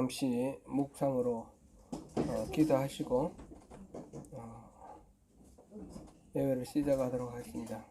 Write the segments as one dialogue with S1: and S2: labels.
S1: 잠시 묵상으로 기도하시고 예배를 시작하도록 하겠습니다.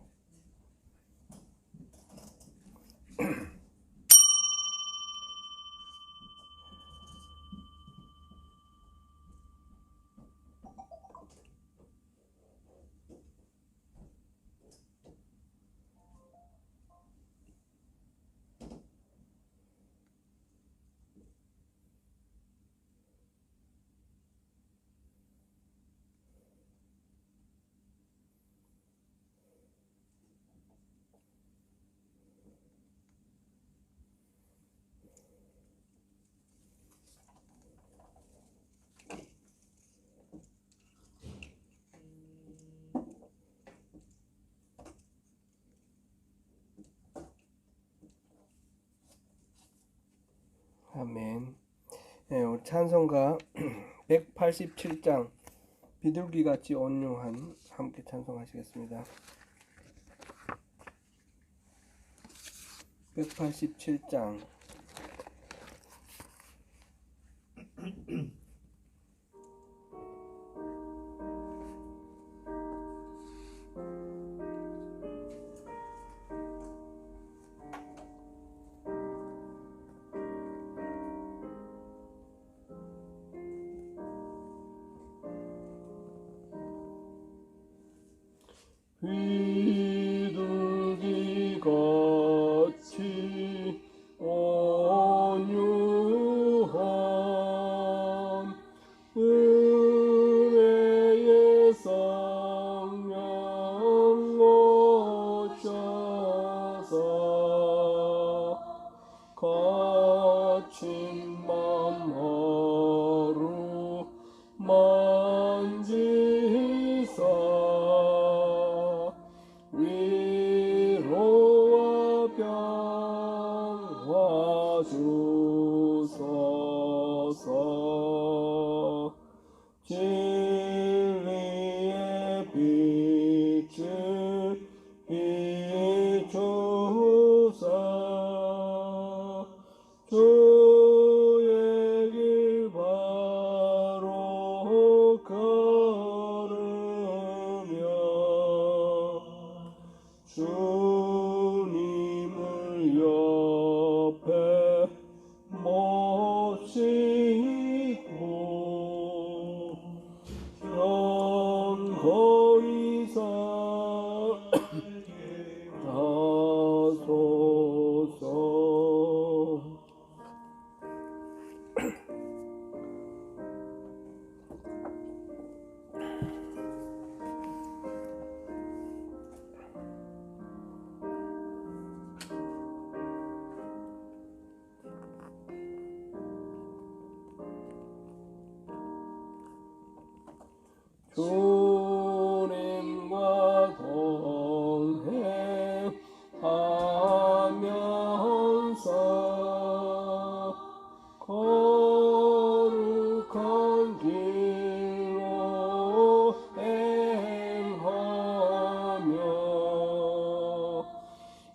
S1: 아멘. 네, 우리 찬송가 187장 비둘기같이 온유한 함께 찬송하시겠습니다. 187장 비둘기같이 온유한 은혜의 성령 오셔서 거친 맘 하루 만지사 위로와 평화 주소서. 진리의 빛을 비추사 주의 길 바로 걸으며 주님을 옆에 모시고 영광이 살아소서. 주님과 동행하면서 거룩한 길로 행하며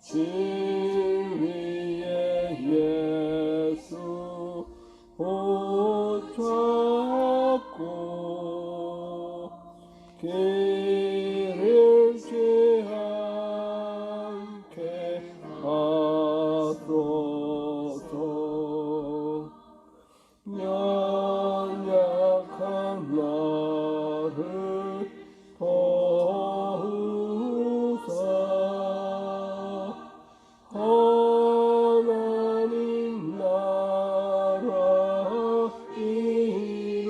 S1: 진리의 예수 붙잡고 길을 취하게 하소서. 연약한 나를 도우사 하나님 나라 이루라.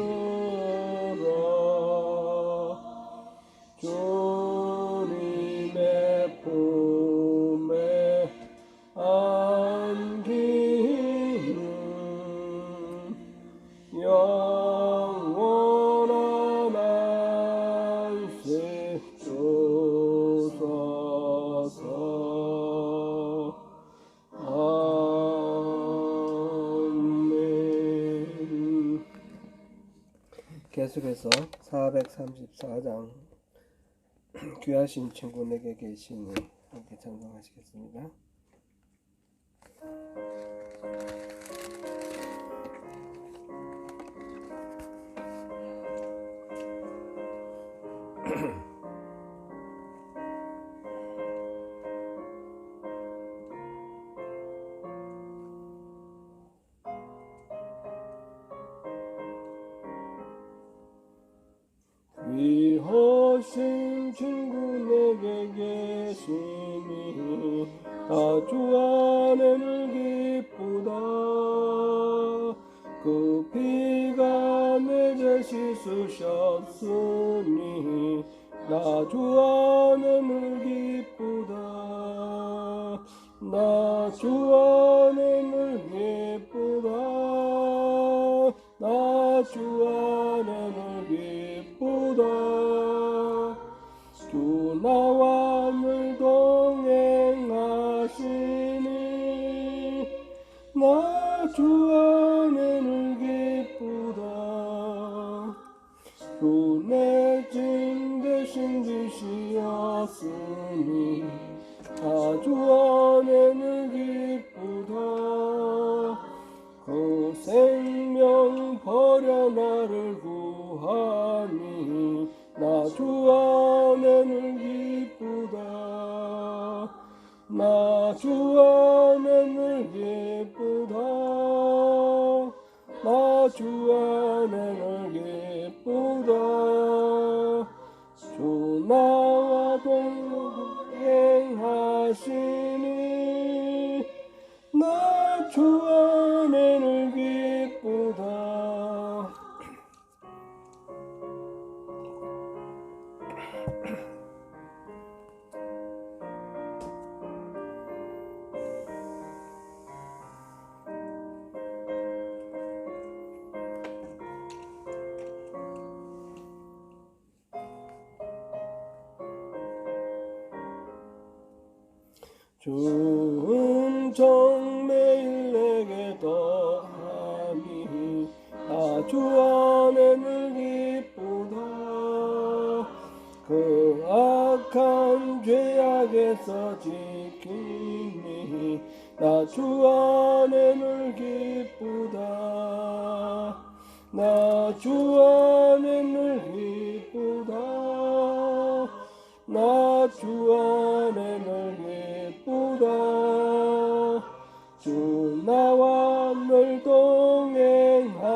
S1: 주님의 품에 안기는 영원한 안식 주소서. 아멘. 계속해서 434장 귀하신 친구 내게 계시니 함께 찬송하시겠습니다. 귀하신 친구 내게 계시니 나 주 안에는 기쁘다. 그 피가 내 죄 씻으셨으니 나 주 안에는 기쁘다. 나 주 안에는 기쁘다. 나 주 안에는 기쁘다. 주 나와 늘 동행하시니 나 주 안에는 기쁘다. 주 내 짐 대신 지시었으니 나 주 안에는 기쁘다. 그 생명 버려 나를 구하니 나 주 안에는 기쁘다. 나 주 안에는 기쁘다. 나 주 안에는 기쁘다. 주 나와 동행하시니 나 주 안에는 기쁘다. 주 은총 매일 내게 더하니 나 주 안에는 기쁘다. 그 악한 죄악에서 지키니 나 주 안에는 기쁘다. 나 주 안에는 기쁘다. 나 주 안에는 기쁘다. 주 나와 늘 동행하시니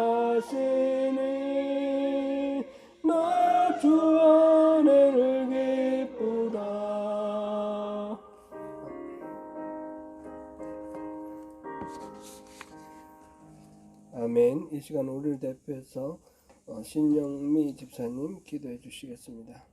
S1: 나 주 안에는 기쁘다. 아멘. 이 시간 우리를 대표해서 신영미 집사님 기도해 주시겠습니다.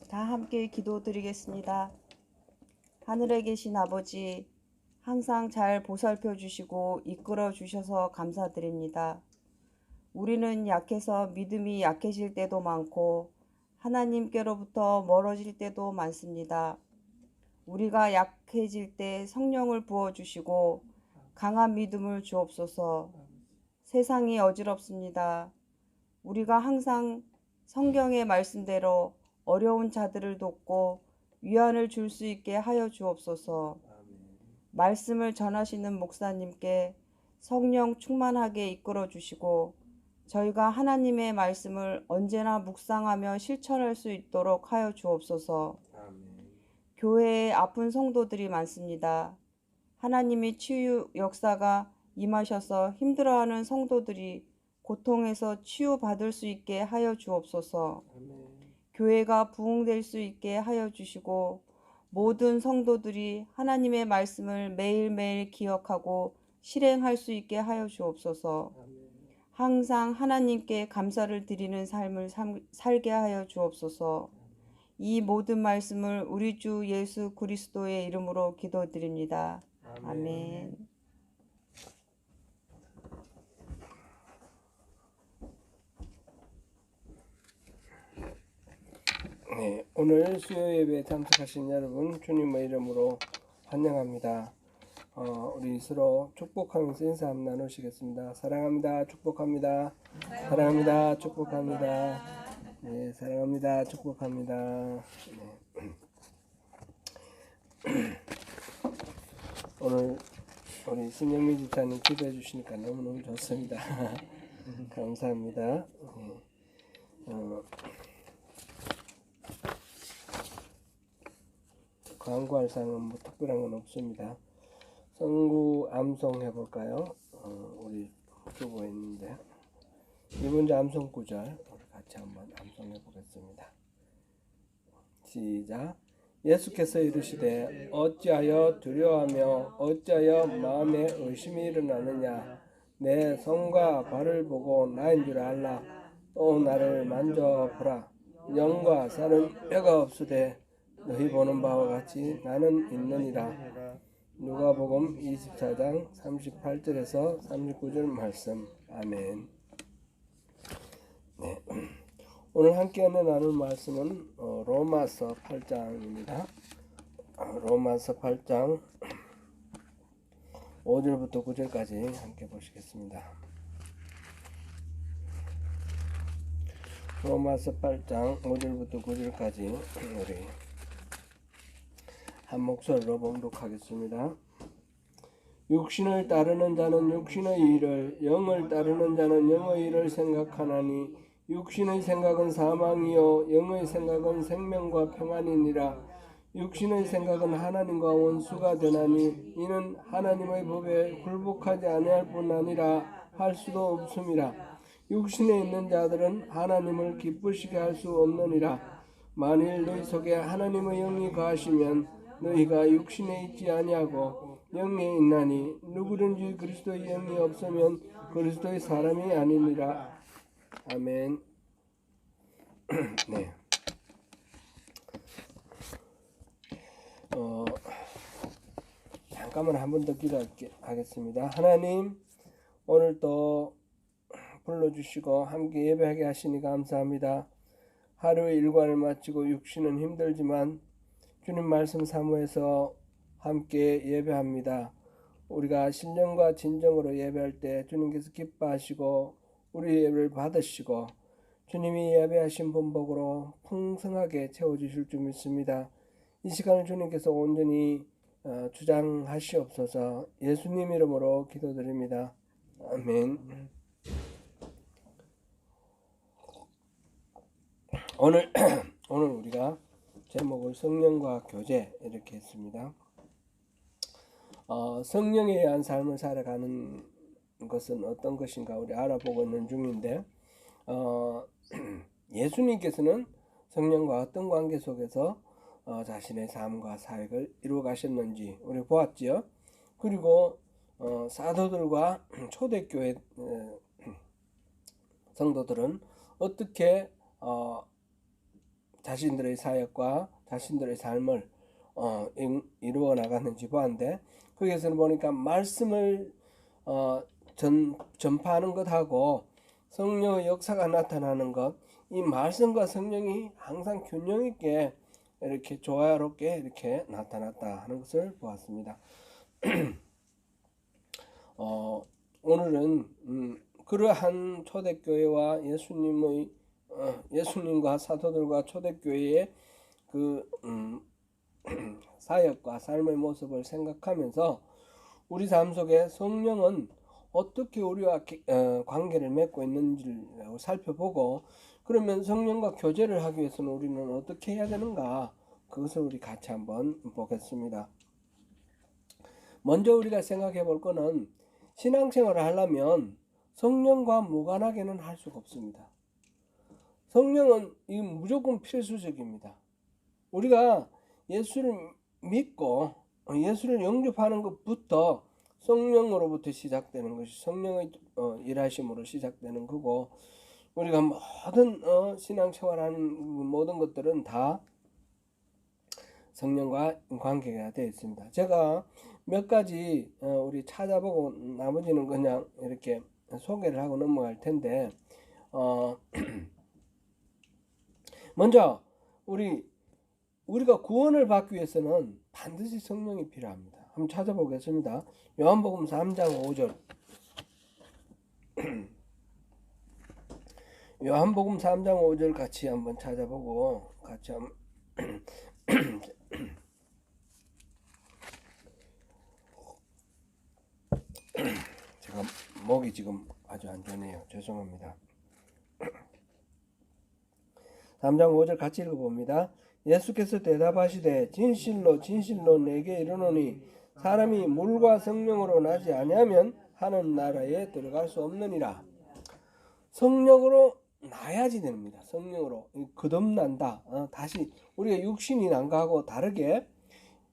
S2: 다 함께 기도드리겠습니다. 하늘에 계신 아버지, 항상 잘 보살펴 주시고 이끌어 주셔서 감사드립니다. 우리는 약해서 믿음이 약해질 때도 많고 하나님께로부터 멀어질 때도 많습니다. 우리가 약해질 때 성령을 부어주시고 강한 믿음을 주옵소서. 세상이 어지럽습니다. 우리가 항상 성경의 말씀대로 어려운 자들을 돕고 위안을 줄 수 있게 하여 주옵소서. 말씀을 전하시는 목사님께 성령 충만하게 이끌어 주시고 저희가 하나님의 말씀을 언제나 묵상하며 실천할 수 있도록 하여 주옵소서. 교회에 아픈 성도들이 많습니다. 하나님의 치유 역사가 임하셔서 힘들어하는 성도들이 고통에서 치유받을 수 있게 하여 주옵소서. 교회가 부흥될 수 있게 하여 주시고 모든 성도들이 하나님의 말씀을 매일매일 기억하고 실행할 수 있게 하여 주옵소서. 항상 하나님께 감사를 드리는 삶을 살게 하여 주옵소서. 이 모든 말씀을 우리 주 예수 그리스도의 이름으로 기도드립니다. 아멘.
S1: 네, 오늘 수요 예배에 참석하신 여러분 주님의 이름으로 환영합니다. 우리 서로 축복하면서 인사 한번 나누시겠습니다. 사랑합니다. 축복합니다. 사랑합니다. 축복합니다. 네, 사랑합니다. 축복합니다. 네. 오늘 우리 신영미 집사님 기도해 주시니까 너무너무 좋습니다. 감사합니다. 광고할 사항은 뭐 특별한 건 없습니다. 성구 암송 해볼까요? 우리 주고 있는데 이문제 암송 구절 우리 같이 한번 암송해 보겠습니다. 시작. 예수께서 이르시되 어찌하여 두려워하며 어찌하여 마음에 의심이 일어나느냐. 내 손과 발을 보고 나인 줄 알라. 또 나를 만져보라. 영과 살은 뼈가 없으되 너희 보는 바와 같이 나는 있느니라. 누가복음 24장 38절에서 39절 말씀. 아멘. 네. 오늘 함께 나눌 말씀은 로마서 8장입니다. 로마서 8장 5절부터 9절까지 함께 보시겠습니다. 로마서 8장 5절부터 9절까지 우리 한 목소리로 봉독하겠습니다. 육신을 따르는 자는 육신의 일을, 영을 따르는 자는 영의 일을 생각하나니 육신의 생각은 사망이요 영의 생각은 생명과 평안이니라. 육신의 생각은 하나님과 원수가 되나니 이는 하나님의 법에 굴복하지 아니할 뿐 아니라 할 수도 없음이라. 육신에 있는 자들은 하나님을 기쁘시게 할 수 없느니라. 만일 너희 속에 하나님의 영이 거하시면 너희가 육신에 있지 아니하고 영에 있나니 누구든지 그리스도의 영이 없으면 그리스도의 사람이 아니니라. 아멘. 네. 잠깐만 한 번 더 기도하겠습니다. 하나님, 오늘 또 불러주시고 함께 예배하게 하시니 감사합니다. 하루의 일과를 마치고 육신은 힘들지만 주님 말씀 사모해서 함께 예배합니다. 우리가 신령과 진정으로 예배할 때 주님께서 기뻐하시고 우리 예배를 받으시고 주님이 예배하신 본복으로 풍성하게 채워주실 줄 믿습니다. 이 시간을 주님께서 온전히 주장하시옵소서. 예수님 이름으로 기도드립니다. 아멘. 오늘 우리가 제목을 성령과 교제 이렇게 했습니다. 성령에 의한 삶을 살아가는 것은 어떤 것인가 우리 알아보고 있는 중인데 예수님께서는 성령과 어떤 관계 속에서 자신의 삶과 사역을 이루어 가셨는지 우리 보았지요. 그리고 사도들과 초대교회 성도들은 어떻게 자신들의 사역과 자신들의 삶을 이루어 나갔는지 보았는데 거기에서는 보니까 말씀을 전파하는 것하고 성령의 역사가 나타나는 것, 이 말씀과 성령이 항상 균형 있게 이렇게 조화롭게 이렇게 나타났다 하는 것을 보았습니다. 오늘은 그러한 초대교회와 예수님과 사도들과 초대교회의 그 사역과 삶의 모습을 생각하면서 우리 삶 속에 성령은 어떻게 우리와 관계를 맺고 있는지를 살펴보고 그러면 성령과 교제를 하기 위해서는 우리는 어떻게 해야 되는가 그것을 우리 같이 한번 보겠습니다. 먼저 우리가 생각해 볼 거는 신앙생활을 하려면 성령과 무관하게는 할 수가 없습니다. 성령은 무조건 필수적입니다. 우리가 예수를 믿고 예수를 영접하는 것부터 성령으로부터 시작되는 것이 성령의 일하심으로 시작되는 거고 우리가 모든 신앙생활하는 모든 것들은 다 성령과 관계가 되어 있습니다. 제가 몇 가지 우리 찾아보고 나머지는 그냥 이렇게 소개를 하고 넘어갈 텐데 먼저 우리가 구원을 받기 위해서는 반드시 성령이 필요합니다. 한번 찾아보겠습니다. 요한복음 3장 5절 요한복음 3장 5절 같이 한번 찾아보고 같이 한번 제목이 지금 아주 안 좋네요. 죄송합니다. 3장 5절 같이 읽어봅니다. 예수께서 대답하시되 진실로 진실로 내게 이르노니 사람이 물과 성령으로 나지 아니하면 하는 나라에 들어갈 수 없느니라. 성령으로 나야지 됩니다. 성령으로 거듭난다. 다시 우리가 육신이 난 거하고 다르게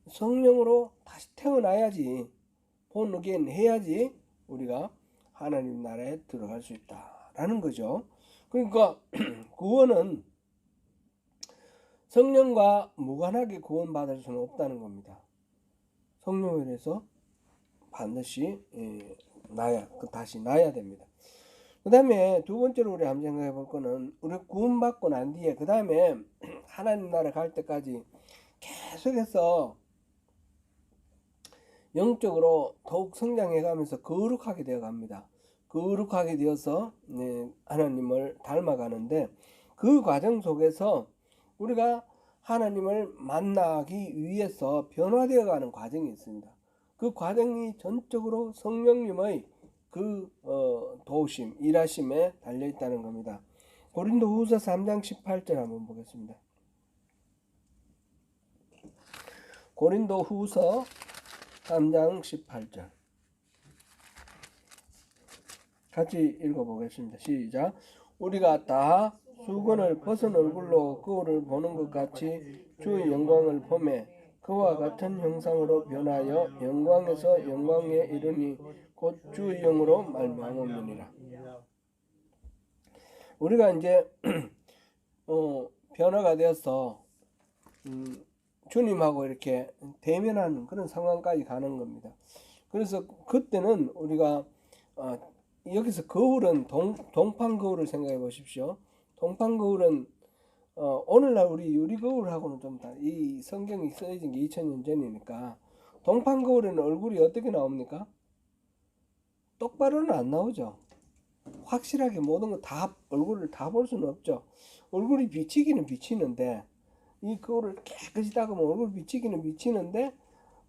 S1: 성령으로 다시 태어나야지, 본 어게인 해야지 우리가 하나님 나라에 들어갈 수 있다라는 거죠. 그러니까 구원은 성령과 무관하게 구원받을 수는 없다는 겁니다. 성령에 대해서 반드시 다시 나야 됩니다. 그 다음에 두 번째로 우리 한번 생각해 볼 거는, 우리 구원받고 난 뒤에 그 다음에 하나님 나라 갈 때까지 계속해서 영적으로 더욱 성장해 가면서 거룩하게 되어 갑니다. 거룩하게 되어서 하나님을 닮아가는데, 그 과정 속에서 우리가 하나님을 만나기 위해서 변화되어 가는 과정이 있습니다. 그 과정이 전적으로 성령님의 그 도우심, 일하심에 달려 있다는 겁니다. 고린도후서 3장 18절 한번 보겠습니다. 고린도후서 3장 18절 같이 읽어보겠습니다. 시작. 우리가 다 수건을 벗은 얼굴로 거울을 보는 것 같이 주의 영광을 보매 그와 같은 형상으로 변하여 영광에서 영광에 이르니 곧 주의 영으로 말미암음이니라. 우리가 이제 변화가 되어서 주님하고 이렇게 대면하는 그런 상황까지 가는 겁니다. 그래서 그때는 우리가 여기서 거울은 동판 거울을 생각해 보십시오. 동판 거울은 오늘날 우리 유리 거울하고는 좀 이 성경이 쓰여진 게 2000년 전이니까, 동판 거울에는 얼굴이 어떻게 나옵니까? 똑바로는 안 나오죠. 확실하게 모든 거 다 얼굴을 다 볼 수는 없죠. 얼굴이 비치기는 비치는데, 이 거울을 깨끗이 닦으면 얼굴 비치기는 비치는데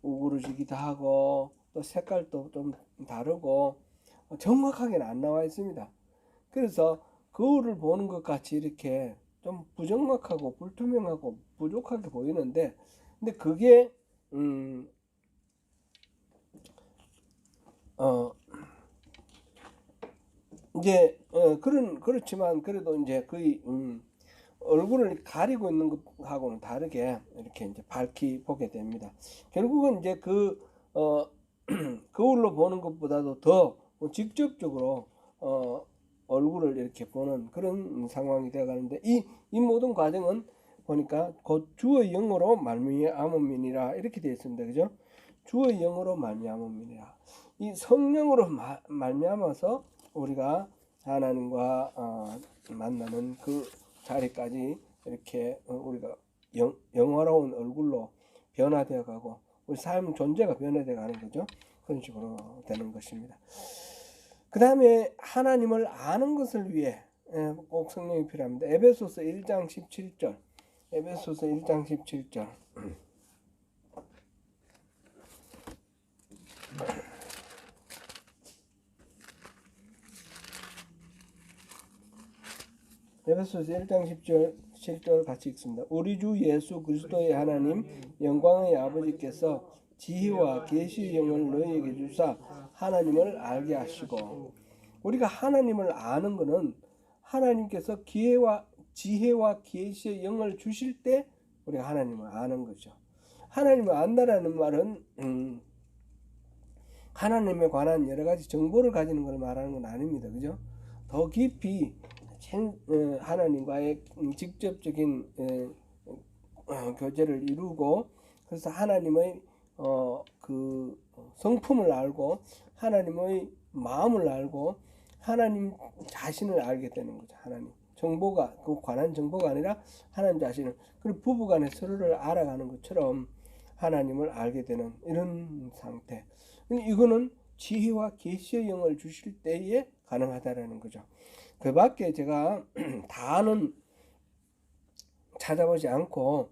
S1: 우그러지기도 하고 또 색깔도 좀 다르고 정확하게는 안 나와 있습니다. 그래서 거울을 보는 것 같이 이렇게 좀 부정확하고 불투명하고 부족하게 보이는데, 근데 그게 이제 그렇지만 그래도 이제 거의 얼굴을 가리고 있는 것하고는 다르게 이렇게 이제 밝히 보게 됩니다. 결국은 이제 거울로 보는 것보다도 더 직접적으로 얼굴을 이렇게 보는 그런 상황이 되어 가는데, 이 모든 과정은 보니까 곧 주의 영으로 말미암음이니라 이렇게 되어 있습니다. 그죠? 주의 영으로 말미암음이니라. 이 성령으로 말미암아서 우리가 하나님과 만나는 그 자리까지 이렇게 우리가 영화로운 얼굴로 변화되어 가고 우리 삶 존재가 변화되어 가는 거죠. 그런 식으로 되는 것입니다. 그 다음에 하나님을 아는 것을 위해 꼭 성령이 필요합니다. 에베소서 1장 17절 에베소서 1장 17절 에베소서 1장 10절 같이 읽습니다. 우리 주 예수 그리스도의 하나님 영광의 아버지께서 지혜와 계시의 영을 너희에게 주사 하나님을 알게 하시고, 우리가 하나님을 아는 것은 하나님께서 지혜와 계시의 영을 주실 때 우리가 하나님을 아는 거죠. 하나님을 안다라는 말은 하나님에 관한 여러 가지 정보를 가지는 걸 말하는 건 아닙니다. 그죠? 더 깊이 하나님과의 직접적인 교제를 이루고, 그래서 하나님의 그 성품을 알고 하나님의 마음을 알고 하나님 자신을 알게 되는 거죠. 하나님 정보가 그 관한 정보가 아니라 하나님 자신을, 그리고 부부간에 서로를 알아가는 것처럼 하나님을 알게 되는 이런 상태. 이거는 지혜와 계시의 영을 주실 때에 가능하다라는 거죠. 그 밖에 제가 다는 찾아보지 않고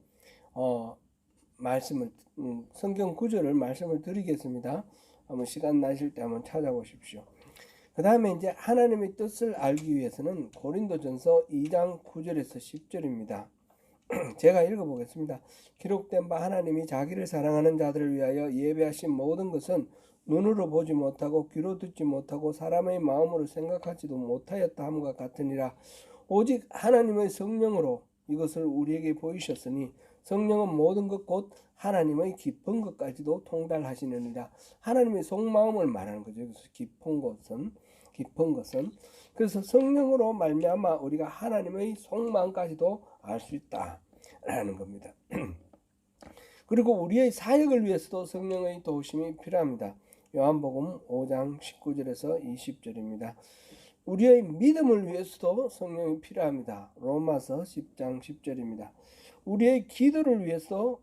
S1: 말씀을 성경 구절을 말씀을 드리겠습니다. 한번 시간 나실 때 한번 찾아보십시오. 그 다음에 이제 하나님의 뜻을 알기 위해서는 고린도전서 2장 9절에서 10절입니다. 제가 읽어보겠습니다. 기록된 바 하나님이 자기를 사랑하는 자들을 위하여 예배하신 모든 것은 눈으로 보지 못하고 귀로 듣지 못하고 사람의 마음으로 생각하지도 못하였다 함과 같으니라. 오직 하나님의 성령으로 이것을 우리에게 보이셨으니 성령은 모든 것 곧 하나님의 깊은 것까지도 통달하시느니라. 하나님의 속마음을 말하는 거죠. 그래서 깊은 것은 그래서 성령으로 말미암아 우리가 하나님의 속마음까지도 알 수 있다라는 겁니다. 그리고 우리의 사역을 위해서도 성령의 도우심이 필요합니다. 요한복음 5장 19절에서 20절입니다. 우리의 믿음을 위해서도 성령이 필요합니다. 로마서 10장 10절입니다. 우리의 기도를 위해서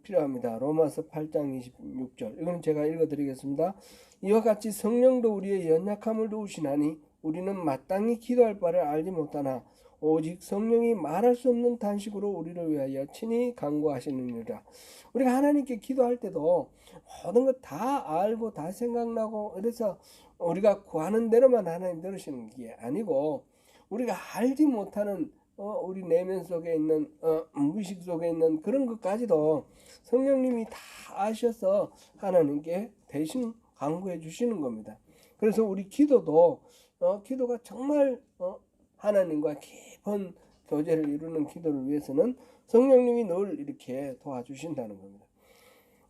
S1: 필요합니다. 로마서 8장 26절. 이거는 제가 읽어드리겠습니다. 이와 같이 성령도 우리의 연약함을 도우시나니 우리는 마땅히 기도할 바를 알지 못하나 오직 성령이 말할 수 없는 탄식으로 우리를 위하여 친히 간구하시느니라. 우리가 하나님께 기도할 때도 모든 것 다 알고 다 생각나고 그래서 우리가 구하는 대로만 하나님 들으시는 게 아니고 우리가 알지 못하는 우리 내면 속에 있는 무의식 속에 있는 그런 것까지도 성령님이 다 아셔서 하나님께 대신 간구해 주시는 겁니다. 그래서 우리 기도도 기도가 정말 하나님과 깊은 교제를 이루는 기도를 위해서는 성령님이 늘 이렇게 도와주신다는 겁니다.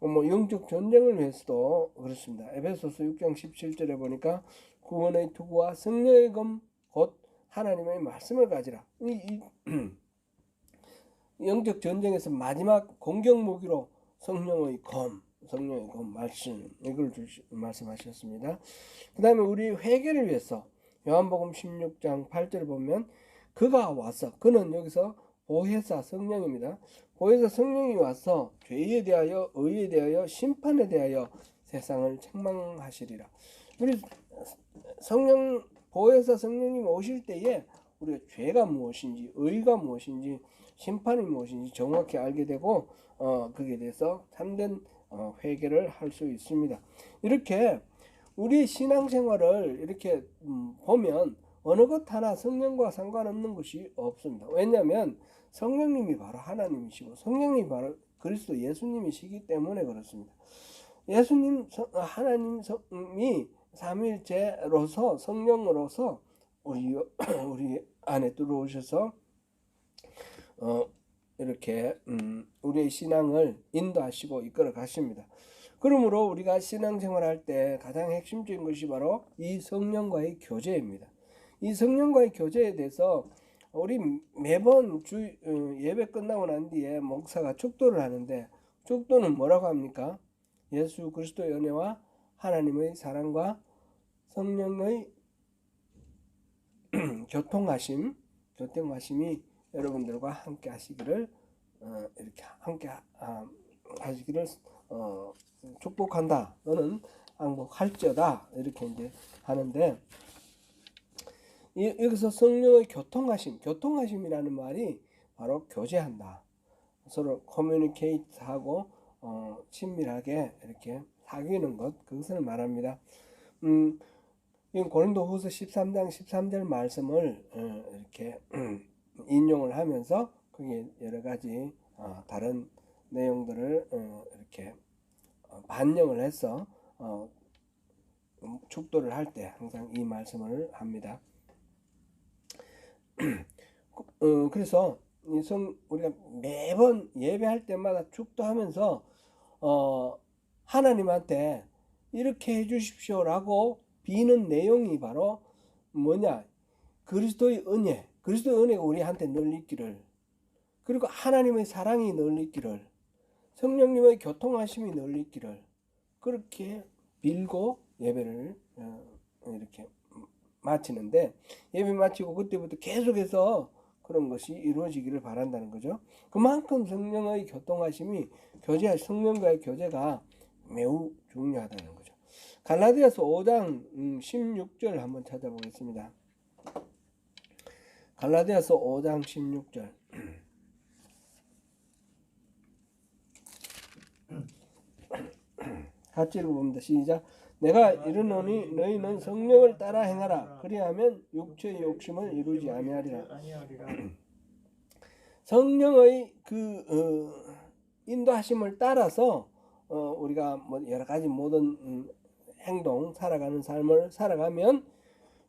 S1: 영적 전쟁을 위해서도 그렇습니다. 에베소서 6장 17절에 보니까 구원의 투구와 성령의 검 곧 하나님의 말씀을 가지라. 영적 전쟁에서 마지막 공격 무기로 성령의 검 말씀 이걸 말씀하셨습니다. 그 다음에 우리 회개를 위해서 요한복음 16장 8절을 보면 그가 와서 그는 여기서 보혜사 성령입니다. 보혜사 성령이 와서 죄에 대하여 의에 대하여 심판에 대하여 세상을 책망하시리라. 우리 보혜사 성령님 오실 때에 우리가 죄가 무엇인지 의가 무엇인지 심판이 무엇인지 정확히 알게 되고 그에 대해서 참된 회개를 할 수 있습니다. 이렇게 우리 신앙생활을 이렇게 보면 어느 것 하나 성령과 상관없는 것이 없습니다. 왜냐하면 성령님이 바로 하나님이시고 성령님이 바로 그리스도 예수님이시기 때문에 그렇습니다. 하나님이 삼위일체로서 성령으로서 우리 안에 들어오셔서 이렇게 우리의 신앙을 인도하시고 이끌어 가십니다. 그러므로 우리가 신앙생활할 때 가장 핵심적인 것이 바로 이 성령과의 교제입니다. 이 성령과의 교제에 대해서 우리 매번 예배 끝나고 난 뒤에 목사가 축도를 하는데 축도는 뭐라고 합니까? 예수 그리스도의 은혜와 하나님의 사랑과 성령의 교통하심이 여러분들과 함께 하시기를 이렇게 함께 하시기를 축복한다. 너는 항복할지어다. 이렇게 이제 하는데 여기서 성령의 교통하심이라는 말이 바로 교제한다. 서로 커뮤니케이트하고 친밀하게 이렇게 사귀는 것 그것을 말합니다. 이건 고린도후서 13장 13절 말씀을 이렇게 인용을 하면서 그게 여러 가지 다른 내용들을 이렇게 반영을 해서 축도를 할 때 항상 이 말씀을 합니다. 그래서 우리가 매번 예배할 때마다 축도하면서 하나님한테 이렇게 해주십시오라고 비는 내용이 바로 뭐냐? 그리스도의 은혜가 우리한테 늘 있기를, 그리고 하나님의 사랑이 늘 있기를, 성령님의 교통하심이 늘 있기를, 그렇게 빌고 예배를 이렇게 마치는데, 예배 마치고 그때부터 계속해서 그런 것이 이루어지기를 바란다는 거죠. 그만큼 성령의 교통하심이 성령과의 교제가 매우 중요하다는 거죠. 갈라디아서 5장 16절 한번 찾아보겠습니다. 갈라디아서 5장 16절. 같이 읽어봅니다. 시작. 내가 이르노니 너희는 성령을 따라 행하라. 그리하면 육체의 욕심을 이루지 아니하리라. 성령의 인도하심을 따라서 우리가 뭐 여러 가지 모든 행동, 살아가는 삶을 살아가면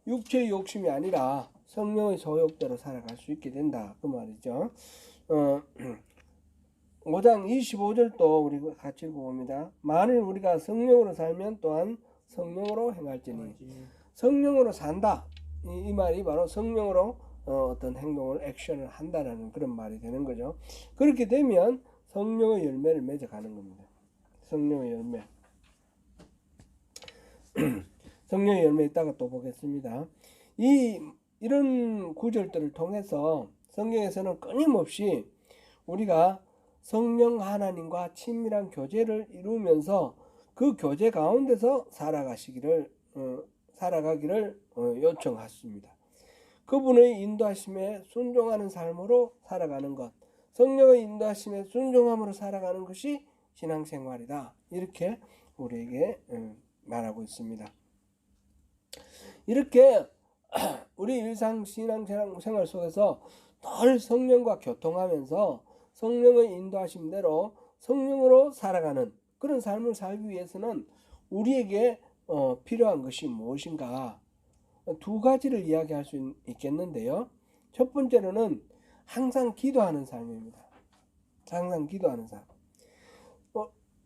S1: 육체의 욕심이 아니라 성령의 소욕대로 살아갈 수 있게 된다. 그 말이죠. 5장 25절도 우리 같이 읽어봅니다. 만일 우리가 성령으로 살면 또한 성령으로 행할지니. 성령으로 산다. 이 말이 바로 성령으로 어떤 행동을 액션을 한다라는 그런 말이 되는 거죠. 그렇게 되면 성령의 열매를 맺어가는 겁니다. 성령의 열매. 성령의 열매 이따가 또 보겠습니다. 이런 구절들을 통해서 성경에서는 끊임없이 우리가 성령 하나님과 친밀한 교제를 이루면서 그 교제 가운데서 살아가기를 요청하십니다. 그분의 인도하심에 순종하는 삶으로 살아가는 것, 성령의 인도하심에 순종함으로 살아가는 것이 신앙생활이다. 이렇게 우리에게 말하고 있습니다. 이렇게 우리 일상 신앙생활 속에서 늘 성령과 교통하면서 성령의 인도하심대로 성령으로 살아가는 그런 삶을 살기 위해서는 우리에게 필요한 것이 무엇인가? 두 가지를 이야기할 수 있겠는데요. 첫 번째로는 항상 기도하는 삶입니다. 항상 기도하는 삶.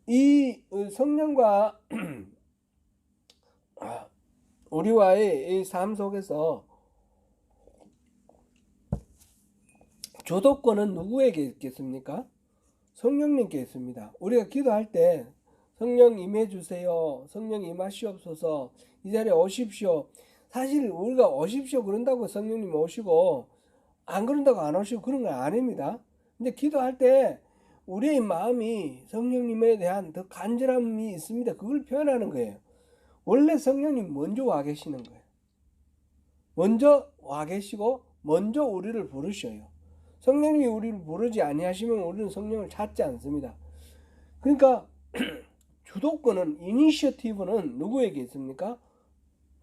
S1: 이 성령과 우리와의 이 삶 속에서 주도권은 누구에게 있겠습니까? 성령님께 있습니다. 우리가 기도할 때 성령 임해 주세요. 성령 임하시옵소서. 이 자리에 오십시오. 사실 우리가 오십시오 그런다고 성령님 오시고 안 그런다고 안 오시고 그런 건 아닙니다. 근데 기도할 때 우리의 마음이 성령님에 대한 더 간절함이 있습니다. 그걸 표현하는 거예요. 원래 성령님 먼저 와 계시는 거예요. 먼저 와 계시고 먼저 우리를 부르셔요. 성령님이 우리를 부르지 아니하시면 우리는 성령을 찾지 않습니다. 그러니까 주도권은 이니셔티브는 누구에게 있습니까?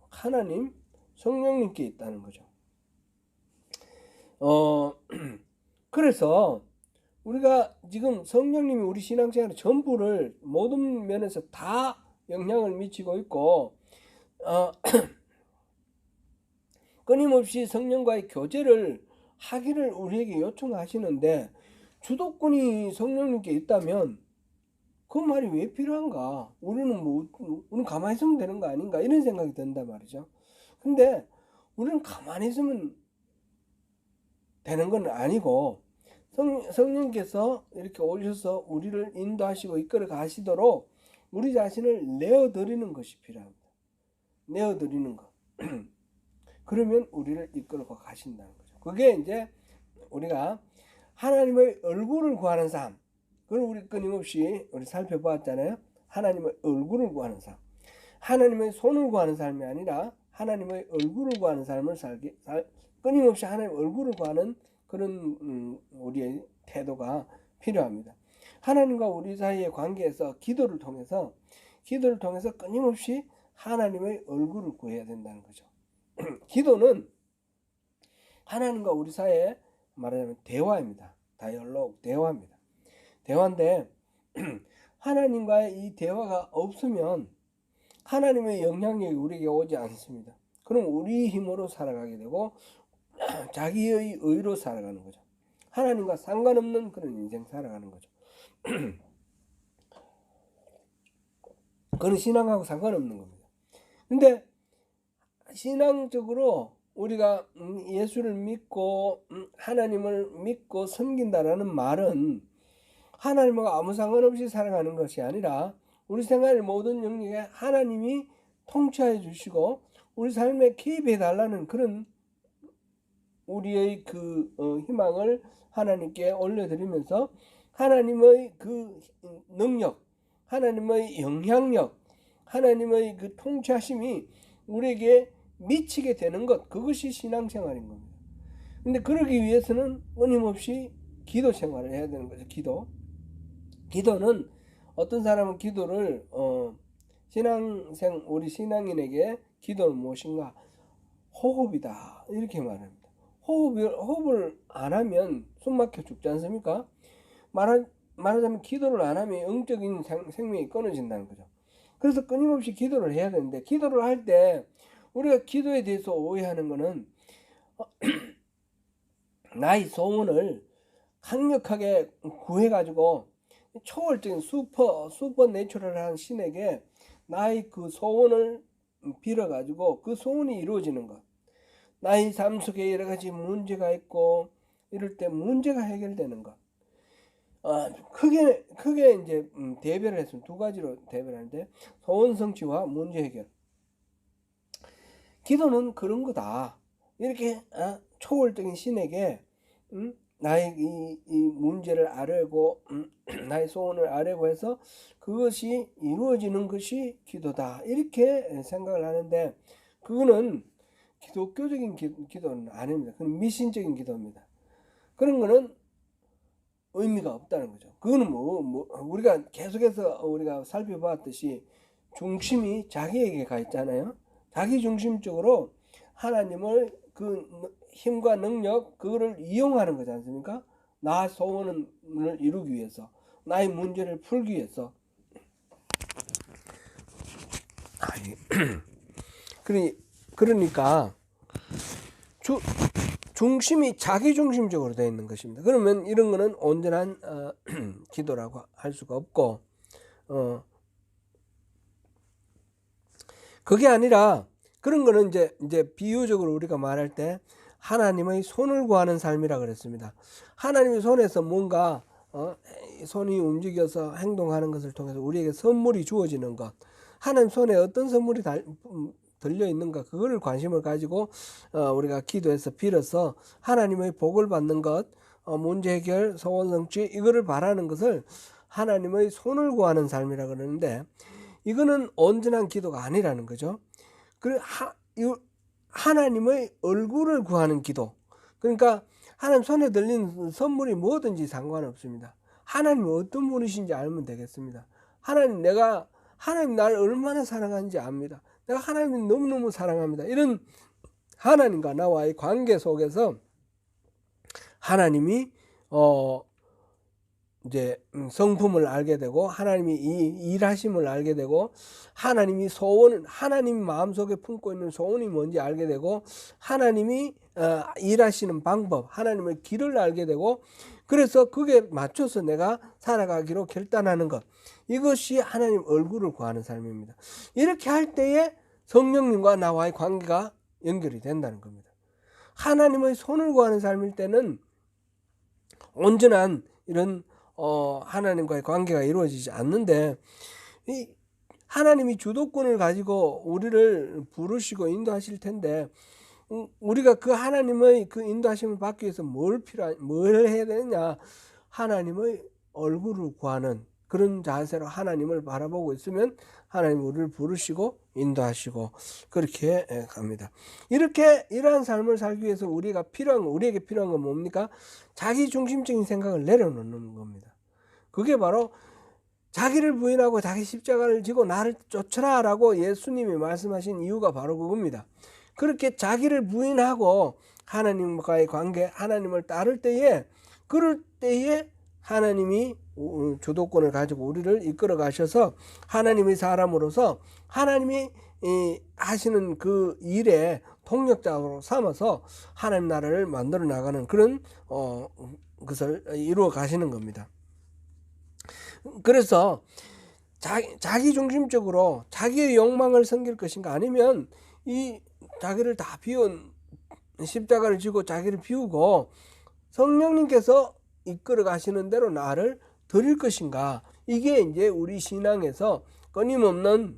S1: 하나님, 성령님께 있다는 거죠. 그래서 우리가 지금 성령님이 우리 신앙생활의 전부를 모든 면에서 다 영향을 미치고 있고 끊임없이 성령과의 교제를 하기를 우리에게 요청하시는데 주도권이 성령님께 있다면 그 말이 왜 필요한가? 우리는 가만히 있으면 되는 거 아닌가? 이런 생각이 든단 말이죠. 근데 우리는 가만히 있으면 되는 건 아니고 성령께서 이렇게 오셔서 우리를 인도하시고 이끌어 가시도록 우리 자신을 내어드리는 것이 필요합니다. 내어드리는 것. 그러면 우리를 이끌고 가신다는 거죠. 그게 이제 우리가 하나님의 얼굴을 구하는 삶. 그걸 우리 끊임없이 우리 살펴보았잖아요. 하나님의 얼굴을 구하는 삶. 하나님의 손을 구하는 삶이 아니라 하나님의 얼굴을 구하는 삶을 끊임없이 하나님의 얼굴을 구하는 그런 우리의 태도가 필요합니다. 하나님과 우리 사이의 관계에서 기도를 통해서 끊임없이 하나님의 얼굴을 구해야 된다는 거죠. 기도는 하나님과 우리 사이에 말하자면 대화입니다. 다이얼로그, 대화입니다. 대화인데 하나님과의 이 대화가 없으면 하나님의 영향력이 우리에게 오지 않습니다. 그럼 우리 힘으로 살아가게 되고 자기의 의로 살아가는 거죠. 하나님과 상관없는 그런 인생 살아가는 거죠. 그건 신앙하고 상관없는 겁니다. 근데 신앙적으로 우리가 예수를 믿고 하나님을 믿고 섬긴다라는 말은 하나님과 아무 상관없이 살아가는 것이 아니라 우리 생활의 모든 영역에 하나님이 통치해 주시고 우리 삶에 개입해 달라는 그런 우리의 희망을 하나님께 올려드리면서 하나님의 그 능력, 하나님의 영향력, 하나님의 그 통치하심이 우리에게 미치게 되는 것, 그것이 신앙생활인 겁니다. 근데 그러기 위해서는 끊임없이 기도 생활을 해야 되는 거죠. 기도는 어떤 사람은 기도를 우리 신앙인에게 기도는 무엇인가? 호흡이다. 이렇게 말합니다. 호흡을 안 하면 숨 막혀 죽지 않습니까? 말하자면 기도를 안 하면 영적인 생명이 끊어진다는 거죠. 그래서 끊임없이 기도를 해야 되는데, 기도를 할 때 우리가 기도에 대해서 오해하는 거는 나의 소원을 강력하게 구해가지고 초월적인 슈퍼 내추럴한 신에게 나의 그 소원을 빌어가지고 그 소원이 이루어지는 것. 나의 삶 속에 여러 가지 문제가 있고 이럴 때 문제가 해결되는 것. 크게 이제 대별을 했으면 두 가지로 대별하는데, 소원 성취와 문제 해결. 기도는 그런 거다. 이렇게 초월적인 신에게 나의 이 문제를 아뢰고 나의 소원을 아뢰고 해서 그것이 이루어지는 것이 기도다. 이렇게 생각을 하는데, 그거는 기독교적인 기도는 아닙니다. 그건 미신적인 기도입니다. 그런 거는 의미가 없다는 거죠. 그거는 우리가 계속해서 우리가 살펴봤듯이 중심이 자기에게 가 있잖아요. 자기 중심적으로 하나님을 그 힘과 능력 그거를 이용하는 거지 않습니까? 나 소원을 이루기 위해서, 나의 문제를 풀기 위해서. 그러니까 중심이 자기 중심적으로 되어 있는 것입니다. 그러면 이런 거는 온전한 기도라고 할 수가 없고, 그게 아니라 그런 거는 이제 비유적으로 우리가 말할 때 하나님의 손을 구하는 삶이라 그랬습니다. 하나님의 손에서 뭔가 손이 움직여서 행동하는 것을 통해서 우리에게 선물이 주어지는 것, 하나님 손에 어떤 선물이 들려 있는가, 그거를 관심을 가지고 우리가 기도해서 빌어서 하나님의 복을 받는 것, 문제 해결, 소원 성취, 이거를 바라는 것을 하나님의 손을 구하는 삶이라 그러는데, 이거는 온전한 기도가 아니라는 거죠. 하나님의 얼굴을 구하는 기도. 그러니까 하나님 손에 들린 선물이 뭐든지 상관없습니다. 하나님이 어떤 분이신지 알면 되겠습니다. 하나님 나를 얼마나 사랑하는지 압니다. 내가 하나님을 너무너무 사랑합니다. 이런 하나님과 나와의 관계 속에서 하나님이 이제 성품을 알게 되고, 하나님이 일하심을 알게 되고, 하나님이 하나님 마음속에 품고 있는 소원이 뭔지 알게 되고, 하나님이 일하시는 방법, 하나님의 길을 알게 되고, 그래서 그게 맞춰서 내가 살아가기로 결단하는 것, 이것이 하나님 얼굴을 구하는 삶입니다. 이렇게 할 때에 성령님과 나와의 관계가 연결이 된다는 겁니다. 하나님의 손을 구하는 삶일 때는 온전한 이런 하나님과의 관계가 이루어지지 않는데, 하나님이 주도권을 가지고 우리를 부르시고 인도하실 텐데, 우리가 그 하나님의 그 인도하심을 받기 위해서 뭘 해야 되느냐? 하나님의 얼굴을 구하는 그런 자세로 하나님을 바라보고 있으면 하나님 우리를 부르시고 인도하시고 그렇게 갑니다. 이러한 삶을 살기 위해서 우리에게 필요한 건 뭡니까? 자기 중심적인 생각을 내려놓는 겁니다. 그게 바로 자기를 부인하고 자기 십자가를 지고 나를 쫓으라 라고 예수님이 말씀하신 이유가 바로 그겁니다. 그렇게 자기를 부인하고 하나님과의 관계, 하나님을 따를 때에, 그럴 때에 하나님이 주도권을 가지고 우리를 이끌어 가셔서 하나님의 사람으로서 하나님이 하시는 그 일에 동력자로 삼아서 하나님 나라를 만들어 나가는 그런 것을 이루어 가시는 겁니다. 그래서 자기 중심적으로 자기의 욕망을 섬길 것인가, 아니면 이 자기를 다 비운 십자가를 지고 자기를 비우고 성령님께서 이끌어 가시는 대로 나를 드릴 것인가, 이게 이제 우리 신앙에서 끊임없는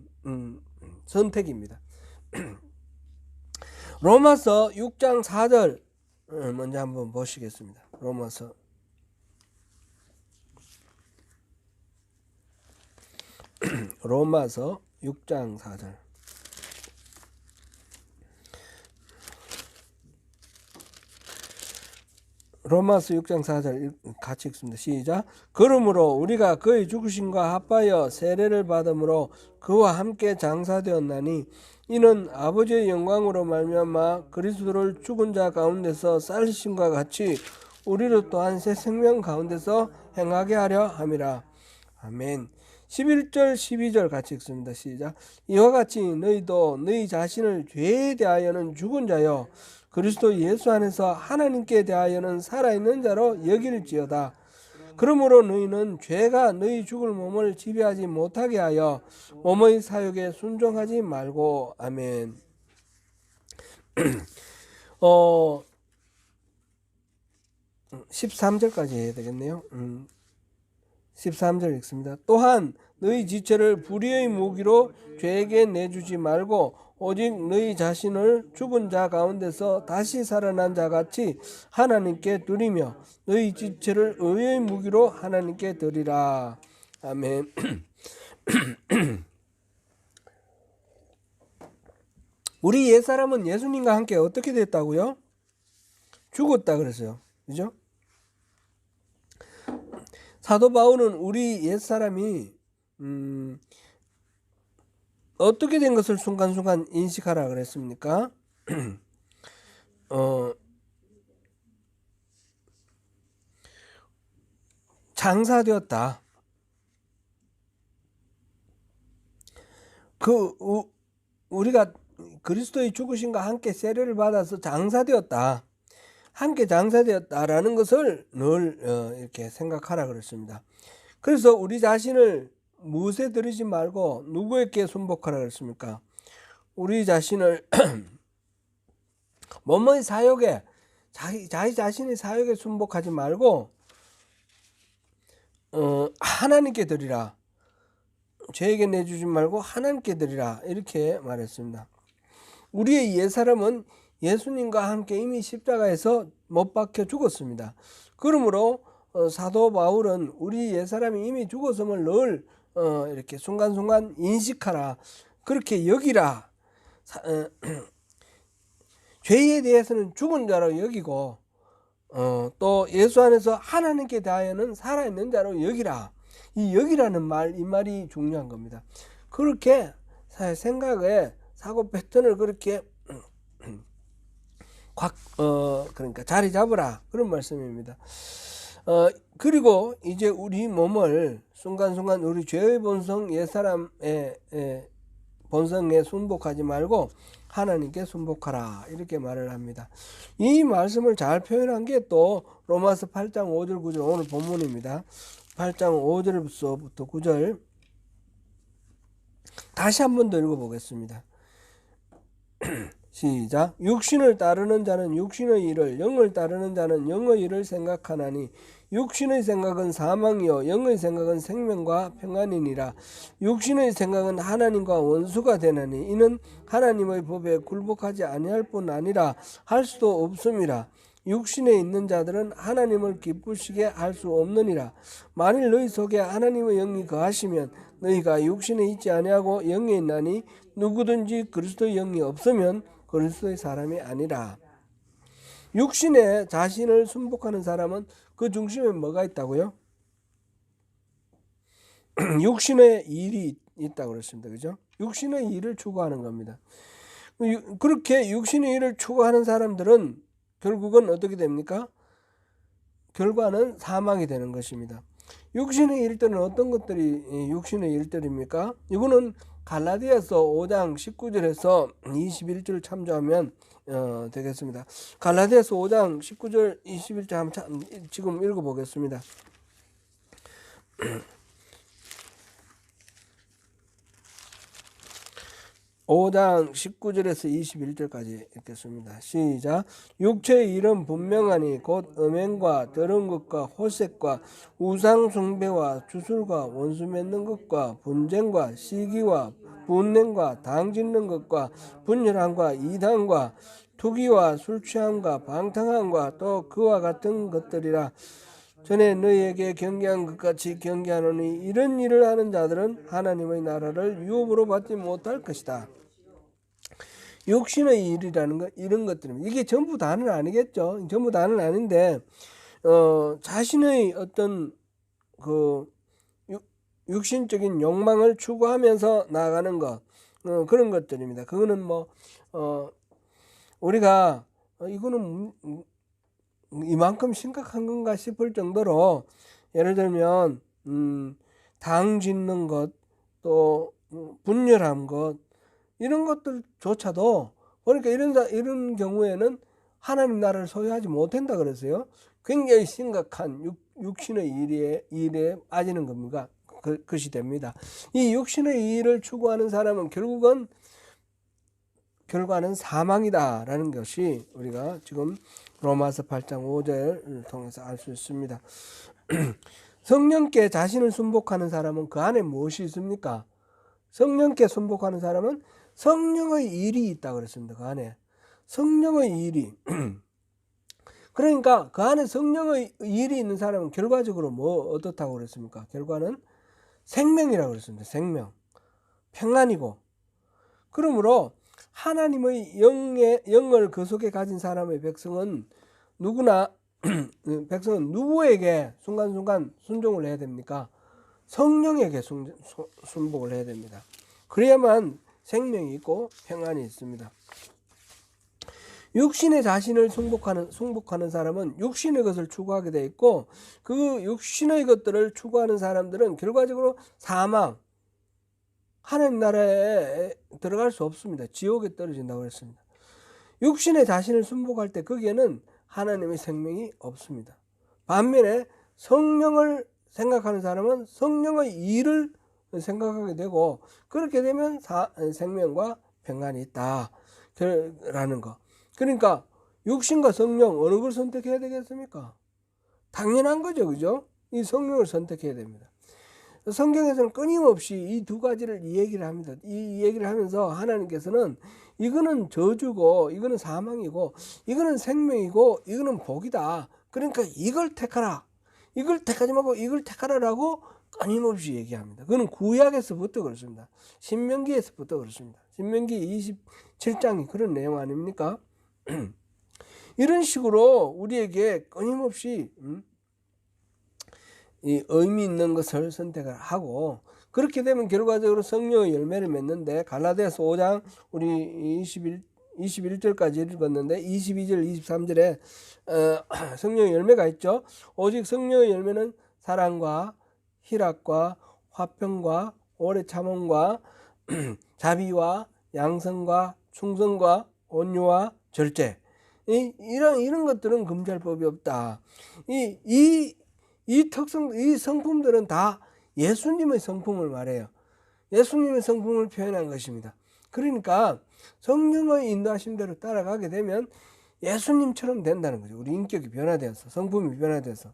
S1: 선택입니다. 로마서 6장 4절 먼저 한번 보시겠습니다. 로마서 6장 4절. 로마서 6장 4절 같이 읽습니다. 시작. 그러므로 우리가 그의 죽으심과 합하여 세례를 받음으로 그와 함께 장사되었나니 이는 아버지의 영광으로 말미암아 그리스도를 죽은 자 가운데서 살리심과 같이 우리로 또한 새 생명 가운데서 행하게 하려 함이라. 아멘. 11절 12절 같이 읽습니다. 시작. 이와 같이 너희도 너희 자신을 죄에 대하여는 죽은 자요 그리스도 예수 안에서 하나님께 대하여는 살아있는 자로 여길지어다. 그러므로 너희는 죄가 너희 죽을 몸을 지배하지 못하게 하여 몸의 사욕에 순종하지 말고. 아멘. 13절까지 해야 되겠네요. 13절 읽습니다. 또한 너희 지체를 불의의 무기로 죄에게 내주지 말고 오직 너희 자신을 죽은 자 가운데서 다시 살아난 자 같이 하나님께 드리며 너희 지체를 의의 무기로 하나님께 드리라. 아멘. 우리 옛사람은 예수님과 함께 어떻게 됐다고요? 죽었다 그랬어요. 그죠? 사도 바울은 우리 옛사람이 어떻게 된 것을 순간순간 인식하라 그랬습니까? 장사되었다. 우리가 그리스도의 죽으심과 함께 세례를 받아서 장사되었다. 함께 장사되었다라는 것을 늘 이렇게 생각하라 그랬습니다. 그래서 우리 자신을 무엇에 들이지 말고 누구에게 순복하라 그랬습니까? 우리 자신을 몸의 사욕에 자기 자신의 사욕에 순복하지 말고 하나님께 드리라. 죄에게 내주지 말고 하나님께 드리라. 이렇게 말했습니다. 우리의 옛사람은 예수님과 함께 이미 십자가에서 못 박혀 죽었습니다. 그러므로 사도 바울은 우리 옛사람이 이미 죽었음을 늘 이렇게 순간순간 인식하라. 그렇게 여기라. 죄에 대해서는 죽은 자로 여기고 또 예수 안에서 하나님께 대하여는 살아있는 자로 여기라. 이 여기라는 말, 이 말이 중요한 겁니다. 그렇게 생각에 사고 패턴을 그렇게 그러니까 자리 잡으라 그런 말씀입니다. 그리고 이제 우리 몸을 순간순간 우리 죄의 본성 옛사람의 본성에 순복하지 말고 하나님께 순복하라 이렇게 말을 합니다. 이 말씀을 잘 표현한 게 또 로마서 8장 5절 9절 오늘 본문입니다. 8장 5절부터 9절 다시 한 번 더 읽어보겠습니다. 시작. 육신을 따르는 자는 육신의 일을, 영을 따르는 자는 영의 일을 생각하나니 육신의 생각은 사망이요 영의 생각은 생명과 평안이니라. 육신의 생각은 하나님과 원수가 되나니 이는 하나님의 법에 굴복하지 아니할 뿐 아니라 할 수도 없음이라. 육신에 있는 자들은 하나님을 기쁘시게 할 수 없느니라. 만일 너희 속에 하나님의 영이 거하시면 너희가 육신에 있지 아니하고 영에 있나니 누구든지 그리스도의 영이 없으면 그리스도의 사람이 아니라. 육신에 자신을 순복하는 사람은 그 중심에 뭐가 있다고요? 육신의 일이 있다고 그랬습니다. 그죠? 육신의 일을 추구하는 겁니다. 그렇게 육신의 일을 추구하는 사람들은 결국은 어떻게 됩니까? 결과는 사망이 되는 것입니다. 육신의 일들은 어떤 것들이 육신의 일들입니까? 이거는 갈라디아서 5장 19절에서 21절 참조하면 되겠습니다. 갈라디아서 5장 19절 21절 지금 읽어보겠습니다. 5장 19절에서 21절까지 읽겠습니다. 시작. 육체의 일은 분명하니 곧 음행과 더러운 것과 호색과 우상 숭배와 주술과 원수 맺는 것과 분쟁과 시기와 분냉과 당 짓는 것과 분열함과 이단과 투기와 술 취함과 방탕함과 또 그와 같은 것들이라. 전에 너희에게 경계한 것 같이 경계하노니 이런 일을 하는 자들은 하나님의 나라를 유업으로 받지 못할 것이다. 육신의 일이라는 것 이런 것들입니다. 이게 전부 다는 아니겠죠. 전부 다는 아닌데 자신의 어떤 그 육신적인 욕망을 추구하면서 나아가는 것, 그런 것들입니다. 그거는 뭐 우리가 이거는 이만큼 심각한 건가 싶을 정도로, 예를 들면 당 짓는 것, 또 분열한 것, 이런 것들조차도, 그러니까 이런 경우에는 하나님 나라를 소유하지 못한다 그랬어요. 굉장히 심각한 육신의 일에 빠지는 겁니다. 그것이 됩니다. 이 육신의 일을 추구하는 사람은 결과는 사망이다라는 것이 우리가 지금 로마서 8장 5절을 통해서 알 수 있습니다. 성령께 자신을 순복하는 사람은 그 안에 무엇이 있습니까? 성령께 순복하는 사람은 성령의 일이 있다고 그랬습니다. 그 안에 성령의 일이 그러니까 그 안에 성령의 일이 있는 사람은 결과적으로 뭐 어떻다고 그랬습니까? 결과는 생명이라고 그랬습니다. 생명, 평안이고, 그러므로 하나님의 영을 그 속에 가진 사람의 백성은 백성은 누구에게 순간순간 순종을 해야 됩니까? 성령에게 순복을 해야 됩니다. 그래야만 생명이 있고 평안이 있습니다. 육신의 자신을 승복하는 사람은 육신의 것을 추구하게 돼 있고, 그 육신의 것들을 추구하는 사람들은 결과적으로 사망, 하나님 나라에 들어갈 수 없습니다. 지옥에 떨어진다고 했습니다. 육신의 자신을 순복할 때 거기에는 하나님의 생명이 없습니다. 반면에 성령을 생각하는 사람은 성령의 일을 생각하게 되고, 그렇게 되면 생명과 평안이 있다라는 거. 그러니까 육신과 성령 어느 걸 선택해야 되겠습니까? 당연한 거죠, 그죠? 이 성령을 선택해야 됩니다. 성경에서는 끊임없이 이 두 가지를 얘기를 합니다. 이 얘기를 하면서 하나님께서는 이거는 저주고, 이거는 사망이고, 이거는 생명이고, 이거는 복이다. 그러니까 이걸 택하라. 이걸 택하지 말고 이걸 택하라라고 끊임없이 얘기합니다. 그거는 구약에서부터 그렇습니다. 신명기에서부터 그렇습니다. 신명기 27장이 그런 내용 아닙니까? 이런 식으로 우리에게 끊임없이 이 의미 있는 것을 선택을 하고, 그렇게 되면 결과적으로 성령의 열매를 맺는데, 갈라디아서 5장 우리 21절까지 읽었는데 22절 23절에 성령의 열매가 있죠. 오직 성령의 열매는 사랑과 희락과 화평과 오래 참음과 자비와 양성과 충성과 온유와 절제, 이런 것들은 금지할 법이 없다. 이 성품들은 다 예수님의 성품을 말해요. 예수님의 성품을 표현한 것입니다. 그러니까 성령의 인도하심대로 따라가게 되면 예수님처럼 된다는 거죠. 우리 인격이 변화되어서, 성품이 변화되어서.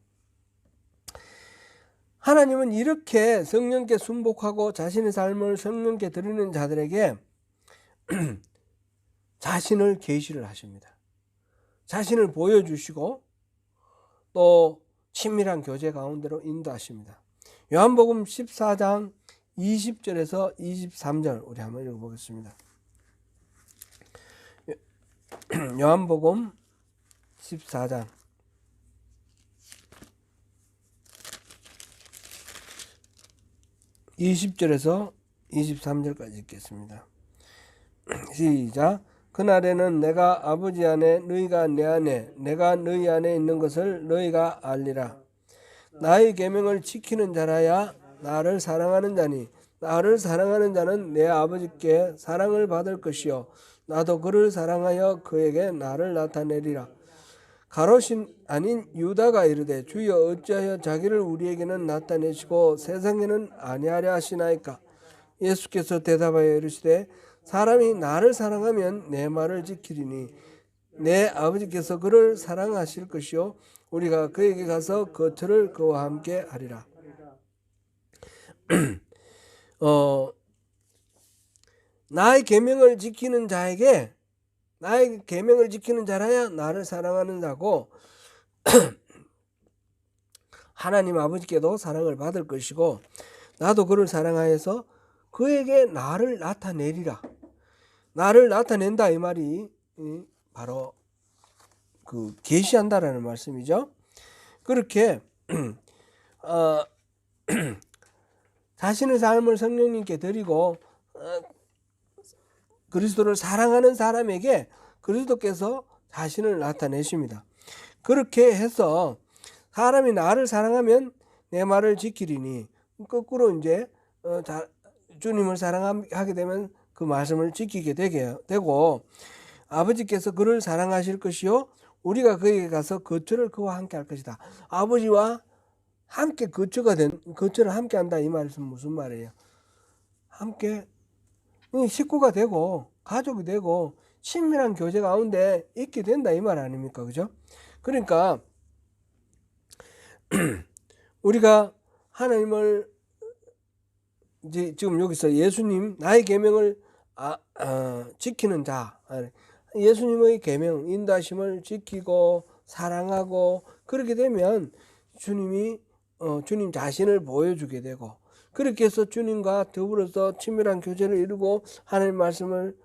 S1: 하나님은 이렇게 성령께 순복하고 자신의 삶을 성령께 드리는 자들에게 자신을 계시를 하십니다. 자신을 보여주시고 또 친밀한 교제 가운데로 인도하십니다. 요한복음 14장 20절에서 23절 우리 한번 읽어보겠습니다. 요한복음 14장 20절에서 23절까지 읽겠습니다. 시작. 그날에는 내가 아버지 안에 너희가 내 안에 내가 너희 안에 있는 것을 너희가 알리라. 나의 계명을 지키는 자라야 나를 사랑하는 자니 나를 사랑하는 자는 내 아버지께 사랑을 받을 것이요 나도 그를 사랑하여 그에게 나를 나타내리라. 가롯인 아닌 유다가 이르되 주여 어찌하여 자기를 우리에게는 나타내시고 세상에는 아니하려 하시나이까. 예수께서 대답하여 이르시되 사람이 나를 사랑하면 내 말을 지키리니 내 아버지께서 그를 사랑하실 것이요 우리가 그에게 가서 거처를 그와 함께 하리라. 나의 계명을 지키는 자에게, 나의 계명을 지키는 자라야 나를 사랑하는 자고 하나님 아버지께도 사랑을 받을 것이고 나도 그를 사랑하여서 그에게 나를 나타내리라. 나를 나타낸다 이 말이 바로 그 계시한다라는 말씀이죠. 그렇게 어, 자신의 삶을 성령님께 드리고 그리스도를 사랑하는 사람에게 그리스도께서 자신을 나타내십니다. 그렇게 해서 사람이 나를 사랑하면 내 말을 지키리니, 거꾸로 이제 주님을 사랑하게 되면 그 말씀을 지키게 되고, 아버지께서 그를 사랑하실 것이요 우리가 그에게 가서 거처를 그와 함께 할 것이다. 아버지와 함께 거처를 함께 한다, 이 말은 무슨 말이에요? 함께 식구가 되고 가족이 되고 친밀한 교제 가운데 있게 된다, 이 말 아닙니까? 그죠? 그러니까 우리가 하나님을 이제 지금 여기서 예수님 나의 계명을 지키는 자, 예수님의 계명 인도하심을 지키고 사랑하고 그렇게 되면 주님이 주님 자신을 보여주게 되고, 그렇게 해서 주님과 더불어서 친밀한 교제를 이루고 하나님 말씀을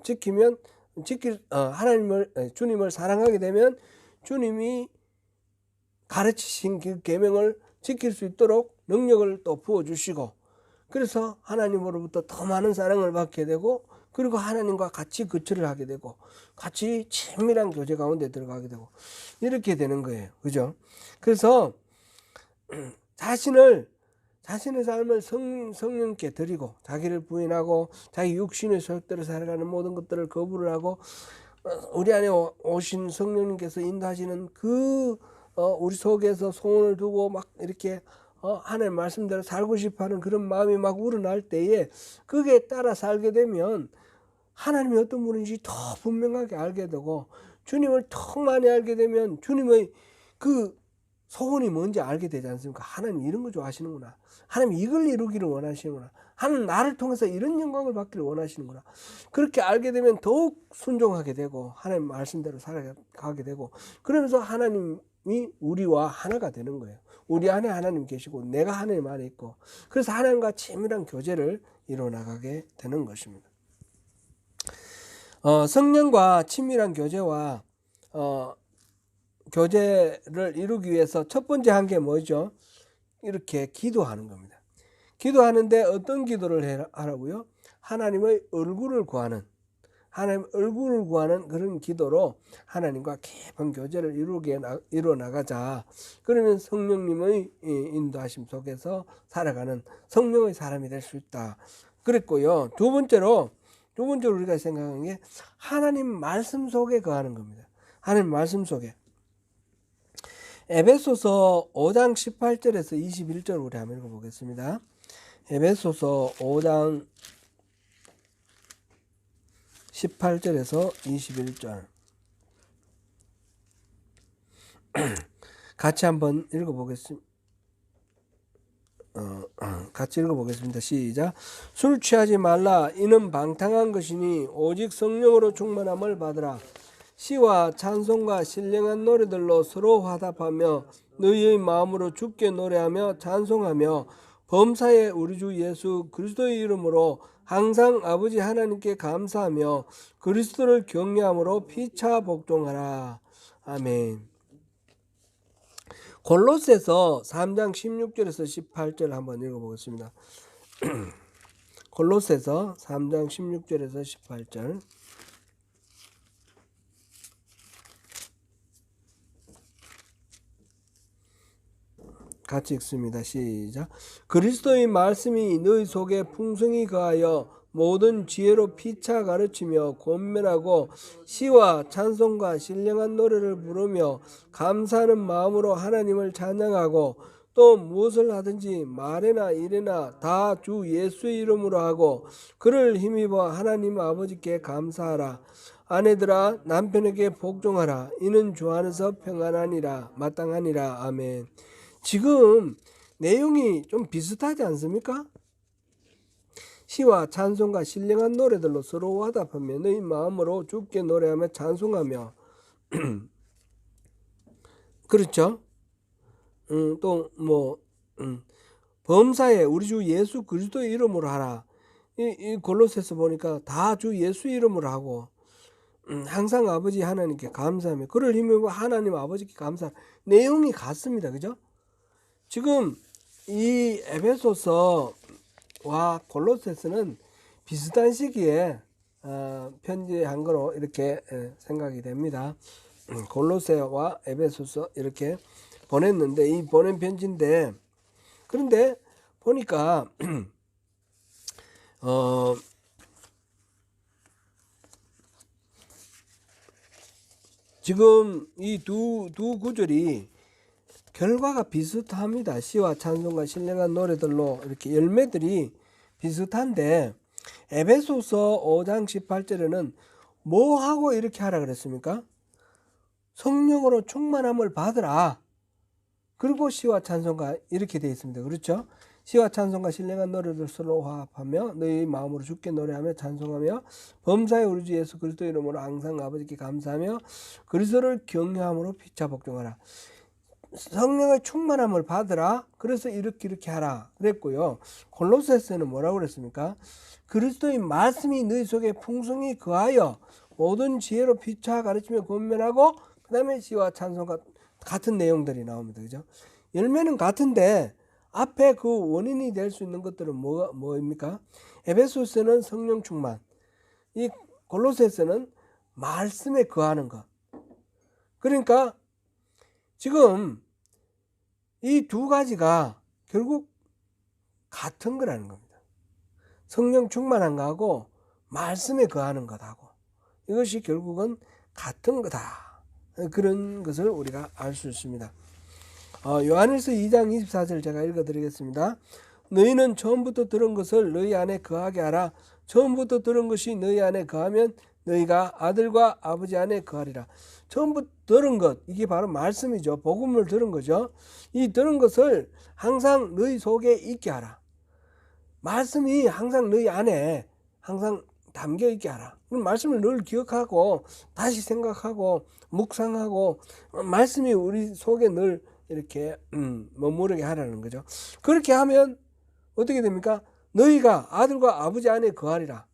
S1: 지키면 주님을 사랑하게 되면 주님이 가르치신 그 계명을 지킬 수 있도록 능력을 또 부어주시고, 그래서 하나님으로부터 더 많은 사랑을 받게 되고, 그리고 하나님과 같이 거처를 하게 되고 같이 친밀한 교제 가운데 들어가게 되고 이렇게 되는 거예요. 그죠? 그래서 자신의 삶을 성령께 드리고 자기를 부인하고 자기 육신의 소욕대로 살아가는 모든 것들을 거부를 하고 우리 안에 오신 성령님께서 인도하시는 우리 속에서 소원을 두고 막 이렇게 하나님 말씀대로 살고 싶어하는 그런 마음이 막 우러날 때에 그게 따라 살게 되면 하나님이 어떤 분인지 더 분명하게 알게 되고, 주님을 더 많이 알게 되면 주님의 그 소원이 뭔지 알게 되지 않습니까? 하나님 이런 거 좋아하시는구나. 하나님 이걸 이루기를 원하시는구나. 하나님 나를 통해서 이런 영광을 받기를 원하시는구나. 그렇게 알게 되면 더욱 순종하게 되고 하나님 말씀대로 살아가게 되고, 그러면서 하나님이 우리와 하나가 되는 거예요. 우리 안에 하나님 계시고 내가 하나님 안에 있고, 그래서 하나님과 친밀한 교제를 이루어나가게 되는 것입니다. 성령과 친밀한 교제와 교제를 이루기 위해서 첫 번째 한 게 뭐죠? 이렇게 기도하는 겁니다. 기도하는데 어떤 기도를 하라고요? 하나님의 얼굴을 구하는, 하나님 얼굴을 구하는 그런 기도로 하나님과 깊은 교제를 이루어 나가자. 그러면 성령님의 인도하심 속에서 살아가는 성령의 사람이 될 수 있다. 그랬고요. 두 번째로 우리가 생각하는 게 하나님 말씀 속에 거하는 겁니다. 하나님 말씀 속에. 에베소서 5장 18절에서 21절 우리 한번 읽어보겠습니다. 에베소서 5장 18절에서 21절 같이 한번 읽어보겠습니다. 같이 읽어보겠습니다. 시작. 술 취하지 말라. 이는 방탕한 것이니 오직 성령으로 충만함을 받으라. 시와 찬송과 신령한 노래들로 서로 화답하며 너희의 마음으로 주께 노래하며 찬송하며 범사에 우리 주 예수 그리스도의 이름으로 항상 아버지 하나님께 감사하며 그리스도를 경외함으로 피차 복종하라. 아멘. 골로새서 3장 16절에서 18절 한번 읽어보겠습니다. 골로새서 3장 16절에서 18절 같이 읽습니다. 시작. 그리스도의 말씀이 너희 속에 풍성히 거하여 모든 지혜로 피차 가르치며 권면하고 시와 찬송과 신령한 노래를 부르며 감사하는 마음으로 하나님을 찬양하고 또 무엇을 하든지 말에나 일에나 다 주 예수의 이름으로 하고 그를 힘입어 하나님 아버지께 감사하라. 아내들아 남편에게 복종하라. 이는 주 안에서 평안하니라 마땅하니라. 아멘. 지금 내용이 좀 비슷하지 않습니까? 시와 찬송과 신령한 노래들로 서로 화답하며 너희 마음으로 주께 노래하며 찬송하며 그렇죠? 또 범사에 우리 주 예수 그리스도의 이름으로 하라. 이 골로새서 보니까 다 주 예수 이름으로 하고 항상 아버지 하나님께 감사하며 그를 힘입어 하나님 아버지께 감사하는 내용이 같습니다. 그죠? 지금 이 에베소서와 골로새서는 비슷한 시기에 편지한 거로 이렇게 생각이 됩니다. 골로새와 에베소서 이렇게 보냈는데 이 보낸 편지인데 그런데 보니까 지금 이 두 구절이 결과가 비슷합니다. 시와 찬송과 신령한 노래들로 이렇게 열매들이 비슷한데 에베소서 5장 18절에는 뭐 하고 이렇게 하라 그랬습니까? 성령으로 충만함을 받으라. 그리고 시와 찬송가 이렇게 되어 있습니다. 그렇죠? 시와 찬송가 신령한 노래를 서로 화합하며 너희 마음으로 주께 노래하며 찬송하며 범사의 우리 주 예수 그리스도 이름으로 항상 아버지께 감사하며 그리스도를 경외함으로 피차 복종하라. 성령의 충만함을 받으라. 그래서 이렇게 하라 그랬고요. 골로새서는 뭐라고 그랬습니까? 그리스도의 말씀이 너희 속에 풍성히 거하여 모든 지혜로 피차 가르치며 권면하고 그 다음에 시와 찬송가 같은 내용들이 나옵니다. 그죠? 열매는 같은데 앞에 그 원인이 될 수 있는 것들은 뭐입니까? 에베소서는 성령 충만, 이 골로새서는 말씀에 거하는 것. 그러니까 지금 이 두 가지가 결국 같은 거라는 겁니다. 성령 충만한 거하고 말씀에 거하는 것하고 이것이 결국은 같은 거다. 그런 것을 우리가 알 수 있습니다. 요한일서 2장 24절 제가 읽어드리겠습니다. 너희는 처음부터 들은 것을 너희 안에 거하게 하라. 처음부터 들은 것이 너희 안에 거하면 너희가 아들과 아버지 안에 거하리라. 처음부터 들은 것, 이게 바로 말씀이죠. 복음을 들은 거죠. 이 들은 것을 항상 너희 속에 있게 하라. 말씀이 항상 너희 안에 항상 담겨 있게 하라. 말씀을 늘 기억하고 다시 생각하고 묵상하고 말씀이 우리 속에 늘 이렇게 머무르게 하라는 거죠. 그렇게 하면 어떻게 됩니까? 너희가 아들과 아버지 안에 거하리라.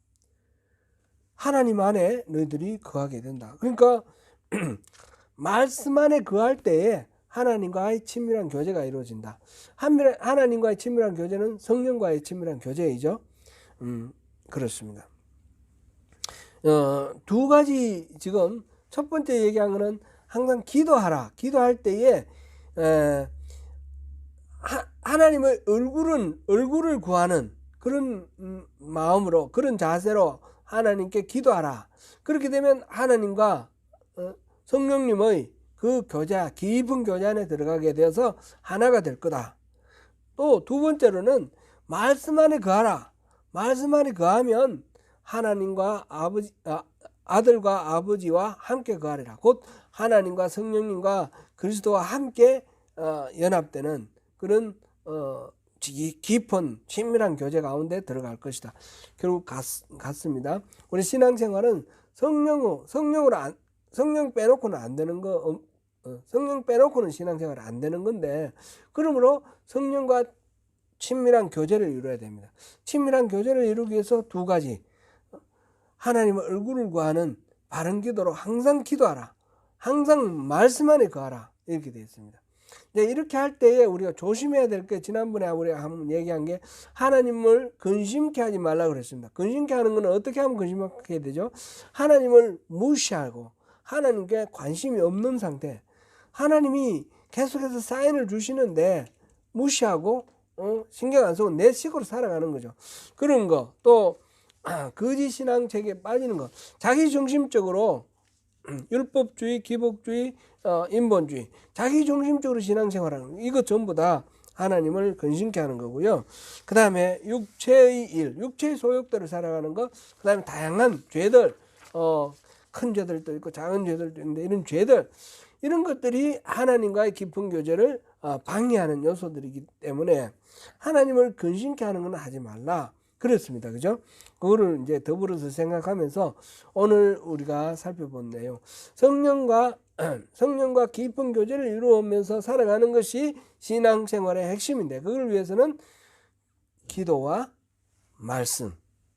S1: 하나님 안에 너희들이 거하게 된다. 그러니까 말씀 안에 거할 때에 하나님과의 친밀한 교제가 이루어진다. 하나님과의 친밀한 교제는 성령과의 친밀한 교제이죠. 그렇습니다. 두 가지 지금 첫 번째 얘기한 거는 항상 기도하라. 기도할 때에 하나님의 얼굴을 구하는 그런 마음으로 그런 자세로 하나님께 기도하라. 그렇게 되면 하나님과 성령님의 그 교제, 깊은 교제 안에 들어가게 되어서 하나가 될 거다. 또 두 번째로는 말씀 안에 거하라. 말씀 안에 거하면 하나님과 아들과 아버지와 함께 거하리라. 곧 하나님과 성령님과 그리스도와 함께 연합되는 그런 깊은 친밀한 교제 가운데 들어갈 것이다. 결국 같습니다. 우리 신앙생활은 성령 빼놓고는 안 되는 거, 성령 빼놓고는 신앙생활 안 되는 건데, 그러므로 성령과 친밀한 교제를 이루어야 됩니다. 친밀한 교제를 이루기 위해서 두 가지, 하나님의 얼굴을 구하는 바른 기도로 항상 기도하라. 항상 말씀 안에 거하라. 이렇게 되어 있습니다. 이렇게 할 때에 우리가 조심해야 될 게 지난번에 우리가 한번 얘기한 게 하나님을 근심케 하지 말라고 그랬습니다. 근심케 하는 것은 어떻게 하면 근심하게 되죠? 하나님을 무시하고 하나님께 관심이 없는 상태. 하나님이 계속해서 사인을 주시는데 무시하고 신경 안 쓰고 내 식으로 살아가는 거죠. 그런 거. 또 거짓 신앙책에 빠지는 거. 자기중심적으로 율법주의, 기복주의, 인본주의, 자기중심적으로 신앙생활하는 거. 이거 전부 다 하나님을 근심케 하는 거고요. 그 다음에 육체의 일, 육체의 소욕대로 살아가는 거. 그 다음에 다양한 죄들, 큰 죄들도 있고 작은 죄들도 있는데 이런 죄들, 이런 것들이 하나님과의 깊은 교제를 방해하는 요소들이기 때문에 하나님을 근심케 하는 건 하지 말라. 그렇습니다. 그죠? 그거를 이제 더불어서 생각하면서 오늘 우리가 살펴본 내용, 성령과 깊은 교제를 이루어오면서 살아가는 것이 신앙생활의 핵심인데, 그걸 위해서는 기도와 말씀,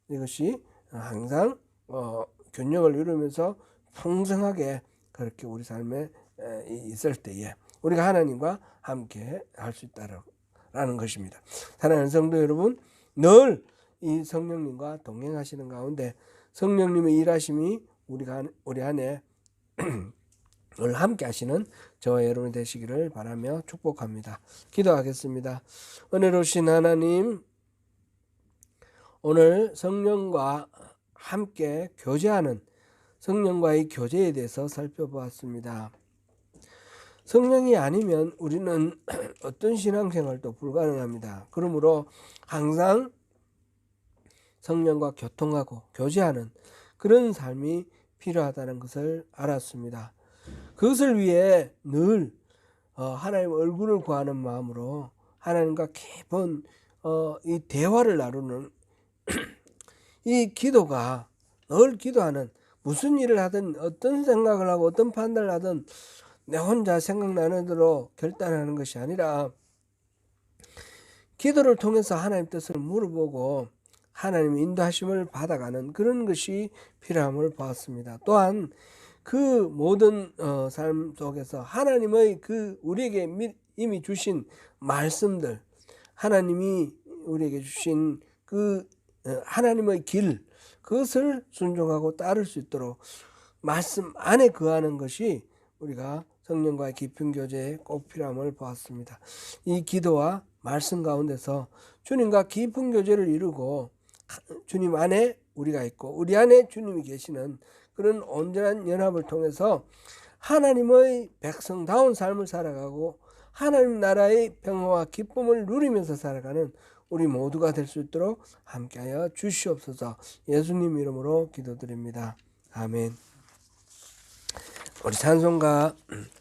S1: 이것이 항상 균형을 이루면서 풍성하게 그렇게 우리 삶에 있을 때에 우리가 하나님과 함께 할 수 있다라는 것입니다. 사랑하는 성도 여러분, 늘 이 성령님과 동행하시는 가운데 성령님의 일하심이 우리 안에 늘 함께 하시는 저와 여러분 되시기를 바라며 축복합니다. 기도하겠습니다. 은혜로우신 하나님, 오늘 성령과 함께 교제하는 성령과의 교제에 대해서 살펴보았습니다. 성령이 아니면 우리는 어떤 신앙생활도 불가능합니다. 그러므로 항상 성령과 교통하고 교제하는 그런 삶이 필요하다는 것을 알았습니다. 그것을 위해 늘 하나님의 얼굴을 구하는 마음으로 하나님과 깊은 이 대화를 나누는 이 기도가, 늘 기도하는, 무슨 일을 하든 어떤 생각을 하고 어떤 판단을 하든 내 혼자 생각나는 대로 결단하는 것이 아니라 기도를 통해서 하나님 뜻을 물어보고 하나님의 인도하심을 받아가는 그런 것이 필요함을 보았습니다. 또한 그 모든 삶 속에서 하나님의 그 우리에게 이미 주신 말씀들, 하나님이 우리에게 주신 그 하나님의 길, 그것을 순종하고 따를 수 있도록 말씀 안에 거하는 것이 우리가 성령과의 깊은 교제에 꼭 필요함을 보았습니다. 이 기도와 말씀 가운데서 주님과 깊은 교제를 이루고 주님 안에 우리가 있고 우리 안에 주님이 계시는 그런 온전한 연합을 통해서 하나님의 백성다운 삶을 살아가고 하나님 나라의 평화와 기쁨을 누리면서 살아가는 우리 모두가 될 수 있도록 함께하여 주시옵소서. 예수님 이름으로 기도드립니다. 아멘. 우리 찬송가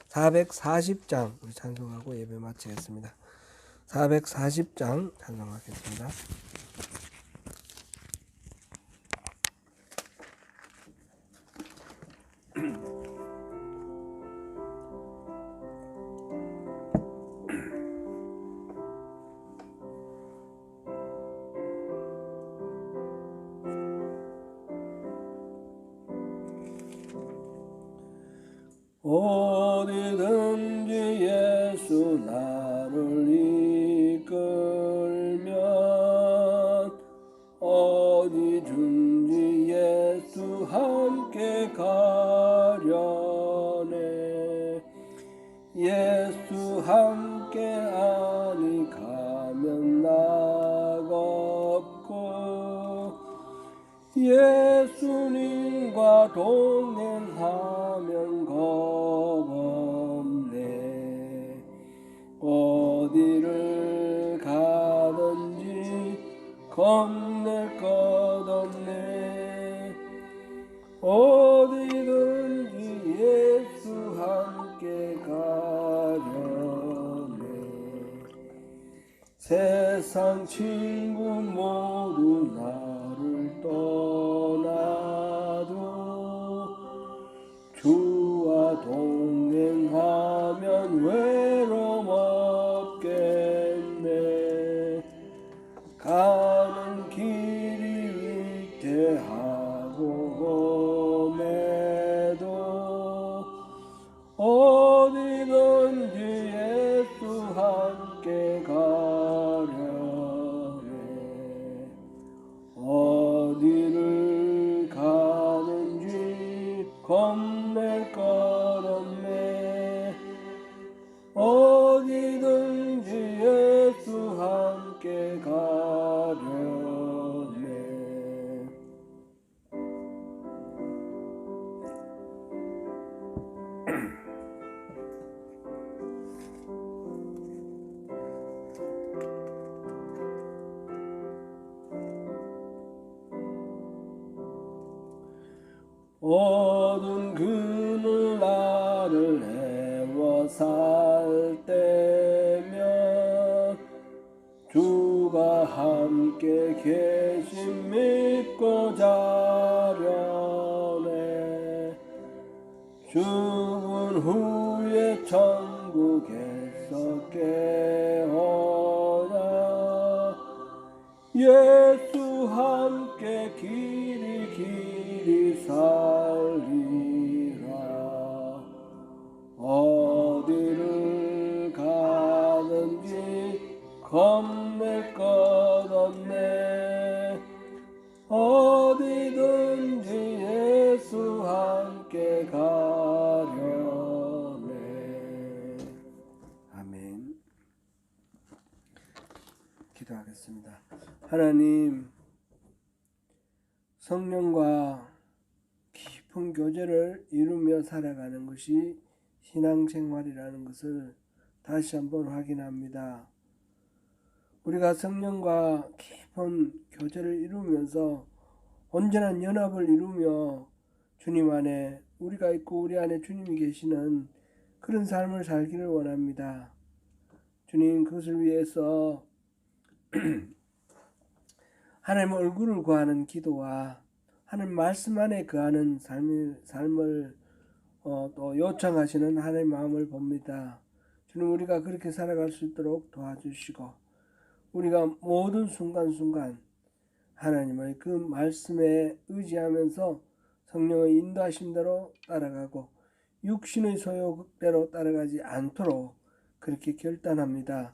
S1: 440장 우리 찬송하고 예배 마치겠습니다. 440장 찬송하겠습니다. 어디든지 예수 나를 이끌면 어디든지 예수 함께 가려네. 예수 함께 아니 가면 나가 없고 예수님과 동행하면 겁없네. 어디를 가든지 겁낼 것 없네. 어디든지 예수 함께 가려네. 세상 친구 모두 나를 떠나도 주와 동행하면 외로움 없겠네. 가는 길이 위태하고 험해도 어디든지 예수 함께 가려네. 어디를 가는지 겁낼 것 없네. 어디든지 예수 함께 가려네. 어두운 그늘 나를 애워 살 때면 주가 함께 계심 믿고 자려네. 죽은 후에 천국에서 깨어나 예수 함께 길이 살리라. 하나님, 성령과 깊은 교제를 이루며 살아가는 것이 신앙생활이라는 것을 다시 한번 확인합니다. 우리가 성령과 깊은 교제를 이루면서 온전한 연합을 이루며 주님 안에 우리가 있고 우리 안에 주님이 계시는 그런 삶을 살기를 원합니다. 주님, 그것을 위해서 하나님 얼굴을 구하는 기도와 하나님 말씀 안에 거하는 삶을 또 요청하시는 하나님의 마음을 봅니다. 주님, 우리가 그렇게 살아갈 수 있도록 도와주시고 우리가 모든 순간순간 하나님의 그 말씀에 의지하면서 성령의 인도하심대로 따라가고 육신의 소욕대로 따라가지 않도록 그렇게 결단합니다.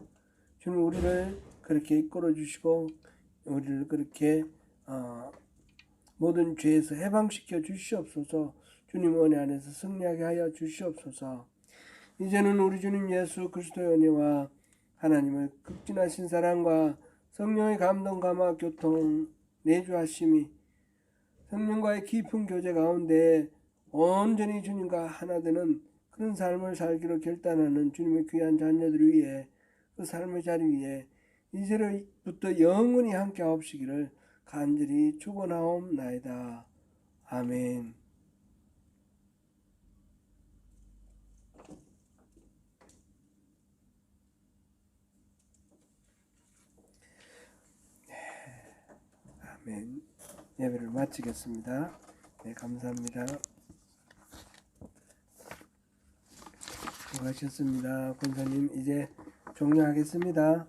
S1: 주님, 우리를 그렇게 이끌어 주시고 우리를 그렇게 모든 죄에서 해방시켜 주시옵소서. 주님 은혜 안에서 승리하게 하여 주시옵소서. 이제는 우리 주님 예수 그리스도의 은혜와 하나님의 극진하신 사랑과 성령의 감동 감화 교통 내주하심이 성령과의 깊은 교제 가운데 온전히 주님과 하나 되는 그런 삶을 살기로 결단하는 주님의 귀한 자녀들 위해 그 삶의 자리 위에 이제부터 영원히 함께 하옵시기를 간절히 축원하옵나이다. 아멘. 아멘. 예배를 마치겠습니다. 네, 감사합니다. 수고하셨습니다. 권사님, 이제 종료하겠습니다.